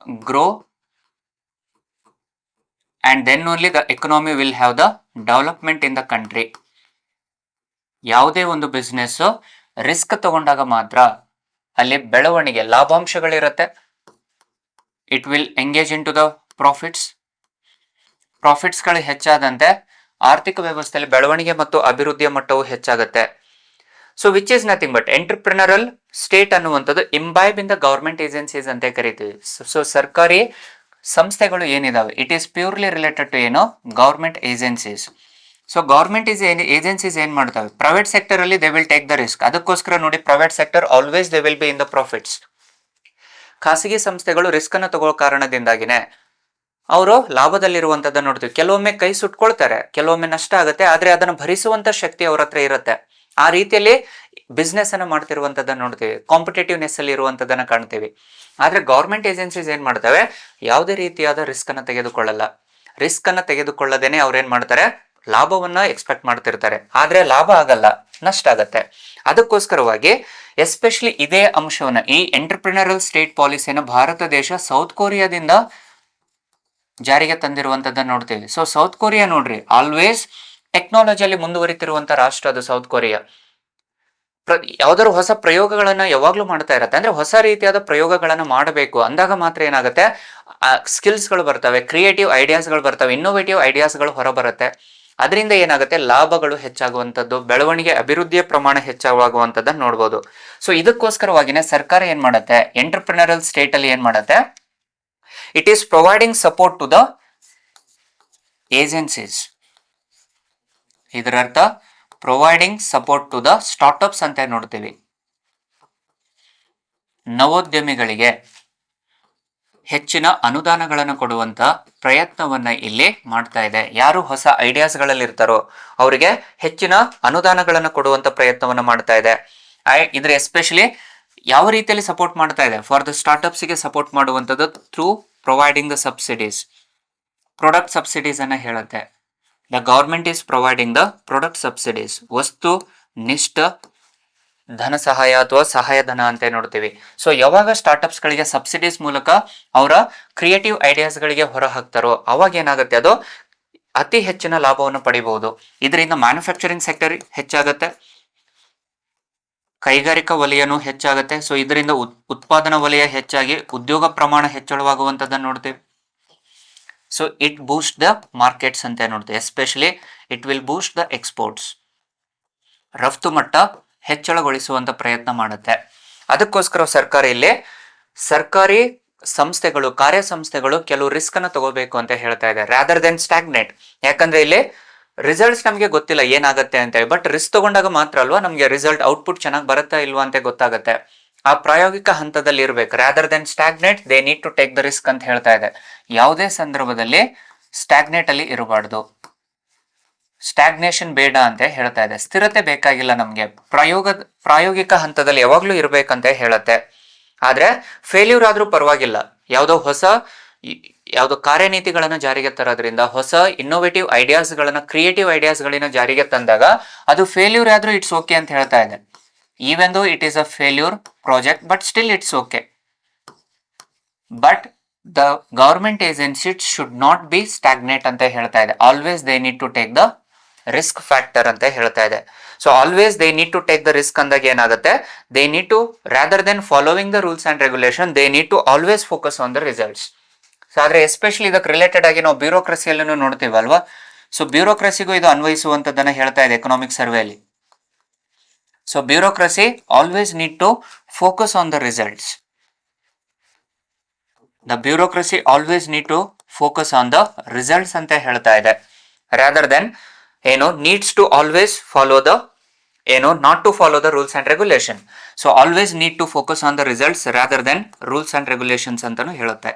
grow and then only the economy will have the development in the country. ಯಾವುದೇ ಒಂದು ಬಿಸ್ನೆಸ್ ರಿಸ್ಕ್ ತಗೊಂಡಾಗ ಮಾತ್ರ ಅಲ್ಲಿ ಬೆಳವಣಿಗೆ, ಲಾಭಾಂಶಗಳಿರುತ್ತೆ. It will engage in to the ಪ್ರಾಫಿಟ್ಸ್ಗಳು ಹೆಚ್ಚಾದಂತೆ ಆರ್ಥಿಕ ವ್ಯವಸ್ಥೆಯಲ್ಲಿ ಬೆಳವಣಿಗೆ ಮತ್ತು ಅಭಿವೃದ್ಧಿಯ ಮಟ್ಟವು ಹೆಚ್ಚಾಗುತ್ತೆ. So which is nothing but entrepreneurial state ಅನ್ನುವಂಥದ್ದು imbibe in the government agencies ಅಂತ ಕರಿತೀವಿ. ಸೊ ಸರ್ಕಾರಿ ಸಂಸ್ಥೆಗಳು ಏನಿದಾವೆ it is purely related to ಏನು, government agencies. So government agencies ಏನ್ ಮಾಡ್ತವೆ, ಪ್ರೈವೇಟ್ ಸೆಕ್ಟರ್ ಅಲ್ಲಿ they will take the risk. ಅದಕ್ಕೋಸ್ಕರ ನೋಡಿ, private sector always they will be in the profits. ಖಾಸಗಿ ಸಂಸ್ಥೆಗಳು ರಿಸ್ಕ್ ಅನ್ನು ತಗೊಳ್ಳೋ ಕಾರಣದಿಂದಾಗಿನೇ ಅವರು ಲಾಭದಲ್ಲಿರುವಂತದ್ದನ್ನು ನೋಡ್ತೀವಿ. ಕೆಲವೊಮ್ಮೆ ಕೈ ಸುಟ್ಕೊಳ್ತಾರೆ, ಕೆಲವೊಮ್ಮೆ ನಷ್ಟ ಆಗುತ್ತೆ, ಆದ್ರೆ ಅದನ್ನು ಭರಿಸುವಂತ ಶಕ್ತಿ ಅವ್ರ ಹತ್ರ ಇರುತ್ತೆ. ಆ ರೀತಿಯಲ್ಲಿ ಬಿಸ್ನೆಸ್ ಅನ್ನು ಮಾಡ್ತಿರುವಂತದ್ದನ್ನು ನೋಡ್ತೀವಿ, ಕಾಂಪಿಟೇಟಿವ್ನೆಸ್ ಅಲ್ಲಿ ಇರುವಂತದ್ದನ್ನ ಕಾಣ್ತೀವಿ. ಆದ್ರೆ ಗವರ್ಮೆಂಟ್ ಏಜೆನ್ಸೀಸ್ ಏನ್ ಮಾಡ್ತವೆ, ಯಾವುದೇ ರೀತಿಯಾದ ರಿಸ್ಕ್ ಅನ್ನ ತೆಗೆದುಕೊಳ್ಳಲ್ಲ. ರಿಸ್ಕ್ ಅನ್ನ ತೆಗೆದುಕೊಳ್ಳದೇನೆ ಅವ್ರು ಏನ್ ಮಾಡ್ತಾರೆ, ಲಾಭವನ್ನ ಎಕ್ಸ್ಪೆಕ್ಟ್ ಮಾಡ್ತಿರ್ತಾರೆ. ಆದ್ರೆ ಲಾಭ ಆಗಲ್ಲ, ನಷ್ಟ ಆಗತ್ತೆ. ಅದಕ್ಕೋಸ್ಕರವಾಗಿ ಎಸ್ಪೆಷಲಿ ಇದೇ ಅಂಶವನ್ನ, ಈ ಎಂಟರ್ಪ್ರಿನರಲ್ ಸ್ಟೇಟ್ ಪಾಲಿಸಿಯನ್ನು ಭಾರತ ದೇಶ ಸೌತ್ ಕೊರಿಯಾದಿಂದ ಜಾರಿಗೆ ತಂದಿರುವಂತದ್ದನ್ನ ನೋಡ್ತೀವಿ. ಸೊ ಸೌತ್ ಕೊರಿಯಾ ನೋಡ್ರಿ, ಆಲ್ವೇಸ್ ಟೆಕ್ನಾಲಜಿಯಲ್ಲಿ ಮುಂದುವರಿತಿರುವಂತ ರಾಷ್ಟ್ರ ಅದು ಸೌತ್ ಕೊರಿಯಾ. ಯಾವ್ದಾದ್ರು ಹೊಸ ಪ್ರಯೋಗಗಳನ್ನ ಯಾವಾಗ್ಲೂ ಮಾಡ್ತಾ ಇರತ್ತೆ. ಅಂದ್ರೆ ಹೊಸ ರೀತಿಯಾದ ಪ್ರಯೋಗಗಳನ್ನ ಮಾಡಬೇಕು ಅಂದಾಗ ಮಾತ್ರ ಏನಾಗುತ್ತೆ, ಸ್ಕಿಲ್ಸ್ಗಳು ಬರ್ತವೆ, ಕ್ರಿಯೇಟಿವ್ ಐಡಿಯಾಸ್ಗಳು ಬರ್ತವೆ, ಇನ್ನೋವೇಟಿವ್ ಐಡಿಯಾಸ್ಗಳು ಹೊರಬರುತ್ತೆ. ಅದರಿಂದ ಏನಾಗುತ್ತೆ, ಲಾಭಗಳು ಹೆಚ್ಚಾಗುವಂಥದ್ದು, ಬೆಳವಣಿಗೆ ಅಭಿವೃದ್ಧಿಯ ಪ್ರಮಾಣ ಹೆಚ್ಚಾಗುವಂಥದ್ದನ್ನ ನೋಡ್ಬೋದು. ಸೊ ಇದಕ್ಕೋಸ್ಕರವಾಗಿನೇ ಸರ್ಕಾರ ಏನ್ ಮಾಡುತ್ತೆ, ಎಂಟರ್ಪ್ರಿನರಲ್ ಸ್ಟೇಟ್ ಅಲ್ಲಿ ಏನ್ ಮಾಡುತ್ತೆ, it is providing support to the agencies. ಇದರ ಅರ್ಥ providing support to the startups ಅಂತ ನೋಡ್ತೀವಿ. ನವೋದ್ಯಮಿಗಳಿಗೆ ಹೆಚ್ಚಿನ ಅನುದಾನಗಳನ್ನು ಕೊಡುವಂತ ಪ್ರಯತ್ನವನ್ನ ಇಲ್ಲಿ ಮಾಡ್ತಾ ಇದೆ. ಯಾರು ಹೊಸ ಐಡಿಯಾಸ್ಗಳಲ್ಲಿ ಇರ್ತಾರೋ ಅವರಿಗೆ ಹೆಚ್ಚಿನ ಅನುದಾನಗಳನ್ನು ಕೊಡುವಂತ ಪ್ರಯತ್ನವನ್ನ ಮಾಡ್ತಾ ಇದೆ. ಇದ್ರ ಎಸ್ಪೆಷಲಿ ಯಾವ ರೀತಿಯಲ್ಲಿ ಸಪೋರ್ಟ್ ಮಾಡ್ತಾ ಇದೆ, ಫಾರ್ ದ ಸ್ಟಾರ್ಟ್ಅಪ್ಸ್ ಗೆ ಸಪೋರ್ಟ್ ಮಾಡುವಂಥದ್ದು through providing the subsidies. Product subsidies ಅನ್ನ ಹೇಳುತ್ತೆ. The government is providing the product subsidies. ವಸ್ತು ನಿಷ್ಠ ಧನ ಸಹಾಯ ಅಥವಾ ಸಹಾಯಧನ ಅಂತ ನೋಡ್ತೀವಿ. ಸೊ ಯಾವಾಗ ಸ್ಟಾರ್ಟ್ಅಪ್ಸ್ ಗಳಿಗೆ ಸಬ್ಸಿಡೀಸ್ ಮೂಲಕ ಅವರ ಕ್ರಿಯೇಟಿವ್ ಐಡಿಯಾಸ್ ಗಳಿಗೆ ಹೊರ ಹಾಕ್ತಾರೋ ಅವಾಗ ಏನಾಗುತ್ತೆ, ಅದು ಅತಿ ಹೆಚ್ಚಿನ ಲಾಭವನ್ನು ಪಡಿಬಹುದು. ಇದರಿಂದ ಮ್ಯಾನುಫ್ಯಾಕ್ಚರಿಂಗ್ ಸೆಕ್ಟರ್ ಹೆಚ್ಚಾಗುತ್ತೆ, ಕೈಗಾರಿಕಾ ವಲಯನೂ ಹೆಚ್ಚಾಗುತ್ತೆ. ಸೊ ಇದರಿಂದ ಉತ್ಪಾದನಾ ವಲಯ ಹೆಚ್ಚಾಗಿ ಉದ್ಯೋಗ ಪ್ರಮಾಣ ಹೆಚ್ಚಳವಾಗುವಂತದ್ದನ್ನು ನೋಡ್ತೀವಿ. So it Boost the markets ಅಂತ ನೋಡ್ತೀವಿ. Especially it will Boost the exports. ರಫ್ತು ಮಟ್ಟ ಹೆಚ್ಚಳಗೊಳಿಸುವಂತ ಪ್ರಯತ್ನ ಮಾಡುತ್ತೆ. ಅದಕ್ಕೋಸ್ಕರ ಸರ್ಕಾರ ಇಲ್ಲಿ ಸರ್ಕಾರಿ ಸಂಸ್ಥೆಗಳು, ಕಾರ್ಯ ಸಂಸ್ಥೆಗಳು ಕೆಲವು ರಿಸ್ಕ್ ಅನ್ನ ತಗೋಬೇಕು ಅಂತ ಹೇಳ್ತಾ ಇದೆ, ರಾದರ್ ದೆನ್ ಸ್ಟಾಗ್ನೇಟ್. ಯಾಕಂದ್ರೆ ಇಲ್ಲಿ ರಿಸಲ್ಟ್ಸ್ ನಮಗೆ ಗೊತ್ತಿಲ್ಲ ಏನಾಗುತ್ತೆ ಅಂತ ಹೇಳಿ, ಬಟ್ ರಿಸ್ಕ್ ತಗೊಂಡಾಗ ಮಾತ್ರ ಅಲ್ವಾ ನಮ್ಗೆ ರಿಸಲ್ಟ್ ಔಟ್ಪುಟ್ ಚೆನ್ನಾಗಿ ಬರುತ್ತಾ ಇಲ್ವಾ ಅಂತ ಗೊತ್ತಾಗುತ್ತೆ. ಆ ಪ್ರಾಯೋಗಿಕ ಹಂತದಲ್ಲಿ ಇರ್ಬೇಕು. Rather than stagnate they need to take the risk ಅಂತ ಹೇಳ್ತಾ ಇದೆ. ಯಾವುದೇ ಸಂದರ್ಭದಲ್ಲಿ ಸ್ಟಾಗ್ನೇಟ್ ಅಲ್ಲಿ ಇರಬಾರ್ದು, ಸ್ಟಾಗ್ನೇಷನ್ ಬೇಡ ಅಂತ ಹೇಳ್ತಾ ಇದೆ. ಸ್ಥಿರತೆ ಬೇಕಾಗಿಲ್ಲ ನಮ್ಗೆ, ಪ್ರಾಯೋಗಿಕ ಹಂತದಲ್ಲಿ ಯಾವಾಗ್ಲೂ ಇರ್ಬೇಕಂತ ಹೇಳುತ್ತೆ. ಆದ್ರೆ ಫೇಲ್ಯೂರ್ ಆದ್ರೂ ಪರವಾಗಿಲ್ಲ, ಯಾವುದೋ ಕಾರ್ಯನೀತಿಗಳನ್ನ ಜಾರಿಗೆ ತರೋದ್ರಿಂದ, ಹೊಸ ಇನ್ನೋವೇಟಿವ್ ಐಡಿಯಾಸ್ಗಳನ್ನ, ಕ್ರಿಯೇಟಿವ್ ಐಡಿಯಾಸ್ಗಳನ್ನ ಜಾರಿಗೆ ತಂದಾಗ ಅದು ಫೇಲ್ಯೂರ್ ಆದ್ರೂ ಇಟ್ಸ್ ಓಕೆ ಅಂತ ಹೇಳ್ತಾ ಇದೆ. Even though it is a failure project, but still it's okay. But the government agency should not be stagnate ಅಂತ ಹೇಳ್ತಾ ಇದೆ. Always they need to take the risk factor ಅಂತ ಹೇಳ್ತಾ ಇದೆ. So always they need to take the risk ಅಂದಾಗ ಏನಾಗುತ್ತೆ, they need to rather than following the rules and regulation they need to always focus on the results. So ಆದ್ರೆ especially ಇದಕ್ಕೆ related ಆಗಿ ನಾವು ಬ್ಯೂರೋಕ್ರಸಿಯಲ್ಲೂ ನೋಡ್ತೀವಲ್ವಾ. So ಬ್ಯೂರೋಕ್ರಸಿಗೂ ಇದು ಅನ್ವಯಿಸುವಂತದ್ದನ್ನ ಹೇಳ್ತಾ ಇದೆ ಎಕನಾಮಿಕ್ ಸರ್ವೆಯಲ್ಲಿ. So bureaucracy always need to focus on the results. The bureaucracy always need to focus on the results ಅಂತ ಹೇಳ್ತಾ ಇದೆ, rather than needs to always follow the not to follow the rules and regulation. So always need to focus on the results rather than rules and regulations ಅಂತಾನು ಹೇಳುತ್ತೆ,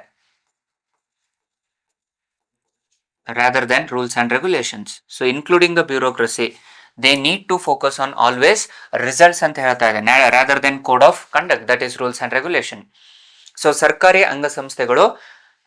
rather than rules and regulations. So including the bureaucracy they need to focus on always results ಅಂತ ಹೇಳ್ತಾ ಇದೆ, rather then code of conduct that is rules and regulation. So ಸರ್ಕಾರಿ ಅಂಗಸಂಸ್ಥೆಗಳು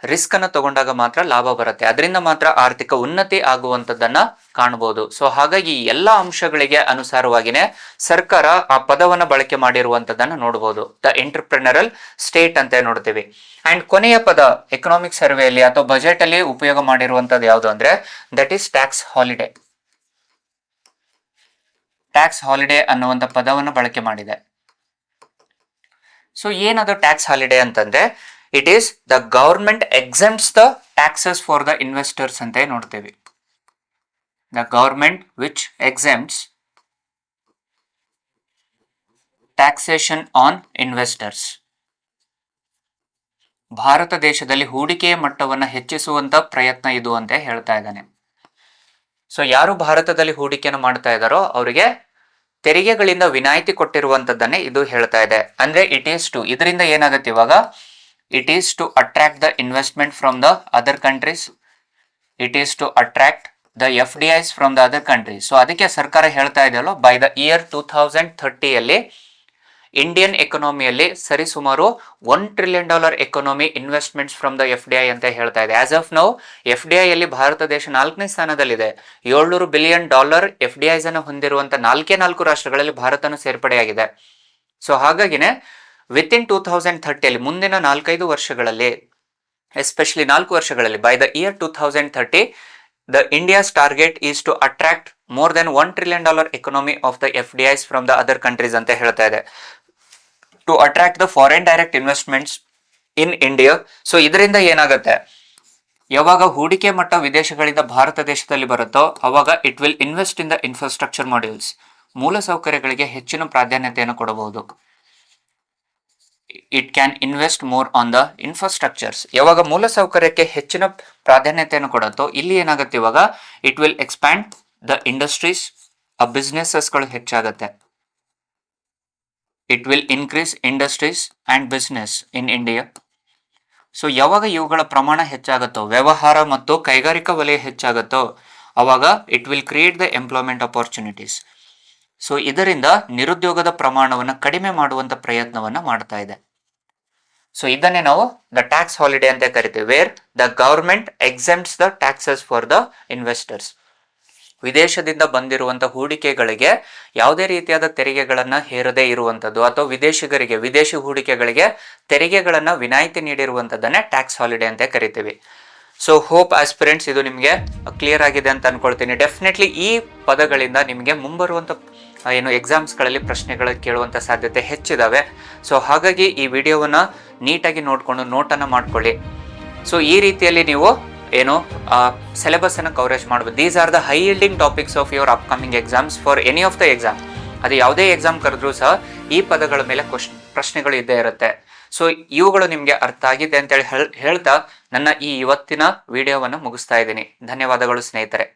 risk ಅನ್ನು ತಗೊಂಡಾಗ ಮಾತ್ರ ಲಾಭ ಬರುತ್ತೆ, ಅದರಿಂದ ಮಾತ್ರ ಆರ್ಥಿಕ ಉನ್ನತಿ ಆಗುವಂತದ್ದನ್ನ ಕಾಣಬಹುದು. ಸೊ ಹಾಗಾಗಿ ಎಲ್ಲ ಅಂಶಗಳಿಗೆ ಅನುಸಾರವಾಗಿನೇ ಸರ್ಕಾರ ಆ ಪದವನ್ನ ಬಳಕೆ ಮಾಡಿರುವಂತದ್ದನ್ನ ನೋಡಬಹುದು, ದ ಎಂಟರ್ಪ್ರಿನರಲ್ ಸ್ಟೇಟ್ ಅಂತ ನೋಡ್ತೀವಿ. ಅಂಡ್ ಕೊನೆಯ ಪದ ಎಕನಾಮಿಕ್ ಸರ್ವೆಯಲ್ಲಿ ಅಥವಾ ಬಜೆಟ್ ಅಲ್ಲಿ ಉಪಯೋಗ ಮಾಡಿರುವಂತದ್ದು ಯಾವುದು ಅಂದ್ರೆ that is tax holiday. Tax holiday ಅನ್ನುವಂತ ಪದವನ್ನು ಬಳಕೆ ಮಾಡಿದೆ. ಸೊ ಏನದು ಟ್ಯಾಕ್ಸ್ ಹಾಲಿಡೇ ಅಂತಂದ್ರೆ it is the government exempts the taxes for the investors ಅಂತ ನೋಡ್ತೇವೆ. The government which exempts taxation on investors. Bharat ದೇಶದಲ್ಲಿ ಹೂಡಿಕೆಯ ಮಟ್ಟವನ್ನು ಹೆಚ್ಚಿಸುವಂತ ಪ್ರಯತ್ನ ಇದು ಅಂತ ಹೇಳ್ತಾ ಇದ್ದಾನೆ. ಸೊ ಯಾರು ಭಾರತದಲ್ಲಿ ಹೂಡಿಕೆಯನ್ನು ಮಾಡ್ತಾ ಇದ್ದಾರೋ ಅವರಿಗೆ ತೆರಿಗೆಗಳಿಂದ ವಿನಾಯಿತಿ ಕೊಟ್ಟಿರುವಂತದ್ದನ್ನೇ ಇದು ಹೇಳ್ತಾ ಇದೆ. ಅಂದ್ರೆ ಇಟ್ ಈಸ್ ಟು, ಇದರಿಂದ ಏನಾಗುತ್ತೆ ಇವಾಗ, it is to attract the investment from the other countries, it is to attract the FDIs from the other countries. So ಅದಕ್ಕೆ ಸರ್ಕಾರ ಹೇಳ್ತಾ ಇದೆಯಲ್ಲ, ಬೈ ದ ಇಯರ್ 2030 ಇಂಡಿಯನ್ ಎಕಾನಮಿಯಲ್ಲಿ ಸರಿಸುಮಾರು $1 trillion economy investments from the FDI ಅಂತ ಹೇಳ್ತಾ ಇದೆ. As of now FDI ಅಲ್ಲಿ ಭಾರತ ದೇಶ 4ನೇ ಸ್ಥಾನದಲ್ಲಿದೆ. $700 billion FDIs ಅನ್ನು ಹೊಂದಿರುವಂತ 4 ರಾಷ್ಟ್ರಗಳಲ್ಲಿ ಭಾರತನು ಸೇರ್ಪಡೆಯಾಗಿದೆ. ಸೊ ಹಾಗಾಗಿನೇ ವಿತ್ ಇನ್ 2030 ಮುಂದಿನ 4-5 ವರ್ಷಗಳಲ್ಲಿ, ಎಸ್ಪೆಷಲಿ 4 ವರ್ಷಗಳಲ್ಲಿ, by the year 2030 the India's target is to attract more than $1 trillion economy of the FDIs from the other countries ಅಂತ ಹೇಳ್ತಾ ಇದೆ, to attract the foreign direct investments in India. So ಇದರಿಂದ ಏನಾಗುತ್ತೆ, ಯಾವಾಗ ಹೂಡಿಕೆ ಮಟ್ಟ ವಿದೇಶಗಳಿಂದ ಭಾರತ ದೇಶದಲ್ಲಿ ಬರುತ್ತೋ ಅವಾಗ it will invest in the infrastructure modules. ಮೂಲ ಸೌಕರ್ಯಗಳಿಗೆ ಹೆಚ್ಚಿನ ಪ್ರಾಧಾನ್ಯತೆಯನ್ನು ಕೊಡಬಹುದು. It can invest more on the infrastructures. ಯಾವಾಗ ಮೂಲ ಸೌಕರ್ಯಕ್ಕೆ ಹೆಚ್ಚಿನ ಪ್ರಾಧಾನ್ಯತೆಯನ್ನು ಕೊಡುತ್ತೋ ಇಲ್ಲಿ ಏನಾಗುತ್ತೆ ಇವಾಗ, it will expand the industries, ಬಿಸ್ನೆಸಸ್ಗಳು ಹೆಚ್ಚಾಗುತ್ತೆ. It will increase industries and business in India. So ಯಾವಾಗ ಇವುಗಳ ಪ್ರಮಾಣ ಹೆಚ್ಚಾಗುತ್ತೋ, ವ್ಯವಹಾರ ಮತ್ತು ಕೈಗಾರಿಕಾ ವಲಯ ಹೆಚ್ಚಾಗುತ್ತೋ ಅವಾಗ it will create the employment opportunities. So ಇದರಿಂದ ನಿರುದ್ಯೋಗದ ಪ್ರಮಾಣವನ್ನು ಕಡಿಮೆ ಮಾಡುವಂತ ಪ್ರಯತ್ನವನ್ನ ಮಾಡ್ತಾ ಇದೆ. ಸೊ ಇದನ್ನೇ ನಾವು ದ ಟ್ಯಾಕ್ಸ್ ಹಾಲಿಡೇ ಅಂತ ಕರಿತೀವಿ, where the government exempts the taxes for the investors. ವಿದೇಶದಿಂದ ಬಂದಿರುವಂತ ಹೂಡಿಕೆಗಳಿಗೆ ಯಾವುದೇ ರೀತಿಯಾದ ತೆರಿಗೆಗಳನ್ನ ಹೇರದೇ ಇರುವಂತದ್ದು ಅಥವಾ ವಿದೇಶಿ ಹೂಡಿಕೆಗಳಿಗೆ ತೆರಿಗೆಗಳನ್ನ ವಿನಾಯಿತಿ ನೀಡಿರುವಂತದ್ದನ್ನೇ ಟ್ಯಾಕ್ಸ್ ಹಾಲಿಡೇ ಅಂತ ಕರಿತೀವಿ. ಸೊ ಹೋಪ್ ಆಸ್ಪಿರೆಂಟ್ಸ್ ಇದು ನಿಮಗೆ ಕ್ಲಿಯರ್ ಆಗಿದೆ ಅಂತ ಅನ್ಕೊಳ್ತೀನಿ. ಡೆಫಿನೆಟ್ಲಿ ಈ ಪದಗಳಿಂದ ನಿಮಗೆ ಮುಂಬರುವಂತ ಎಕ್ಸಾಮ್ಸ್ಗಳಲ್ಲಿ ಪ್ರಶ್ನೆಗಳು ಕೇಳುವಂತ ಸಾಧ್ಯತೆ ಹೆಚ್ಚಿದಾವೆ. ಸೊ ಹಾಗಾಗಿ ಈ ವಿಡಿಯೋವನ್ನ ನೀಟಾಗಿ ನೋಡ್ಕೊಂಡು ನೋಟನ್ನು ಮಾಡ್ಕೊಳ್ಳಿ. ಸೊ ಈ ರೀತಿಯಲ್ಲಿ ನೀವು ಸಿಲೆಬಸ್ ಅನ್ನು ಕವರೇಜ್ ಮಾಡಬಹುದು. These are the high ಯೀಲ್ಡಿಂಗ್ topics of your upcoming exams for any of the exam. ಅದು ಯಾವುದೇ ಎಕ್ಸಾಮ್ ಕರೆದ್ರೂ ಸಹ ಈ ಪದಗಳ ಮೇಲೆ ಪ್ರಶ್ನೆಗಳು ಇದ್ದೇ ಇರುತ್ತೆ. ಸೊ ಇವುಗಳು ನಿಮಗೆ ಅರ್ಥ ಆಗಿದೆ ಅಂತೇಳಿ ಹೇಳ್ತಾ ನನ್ನ ಈ ಇವತ್ತಿನ ವಿಡಿಯೋವನ್ನು ಮುಗಿಸ್ತಾ ಇದ್ದೀನಿ. ಧನ್ಯವಾದಗಳು ಸ್ನೇಹಿತರೆ.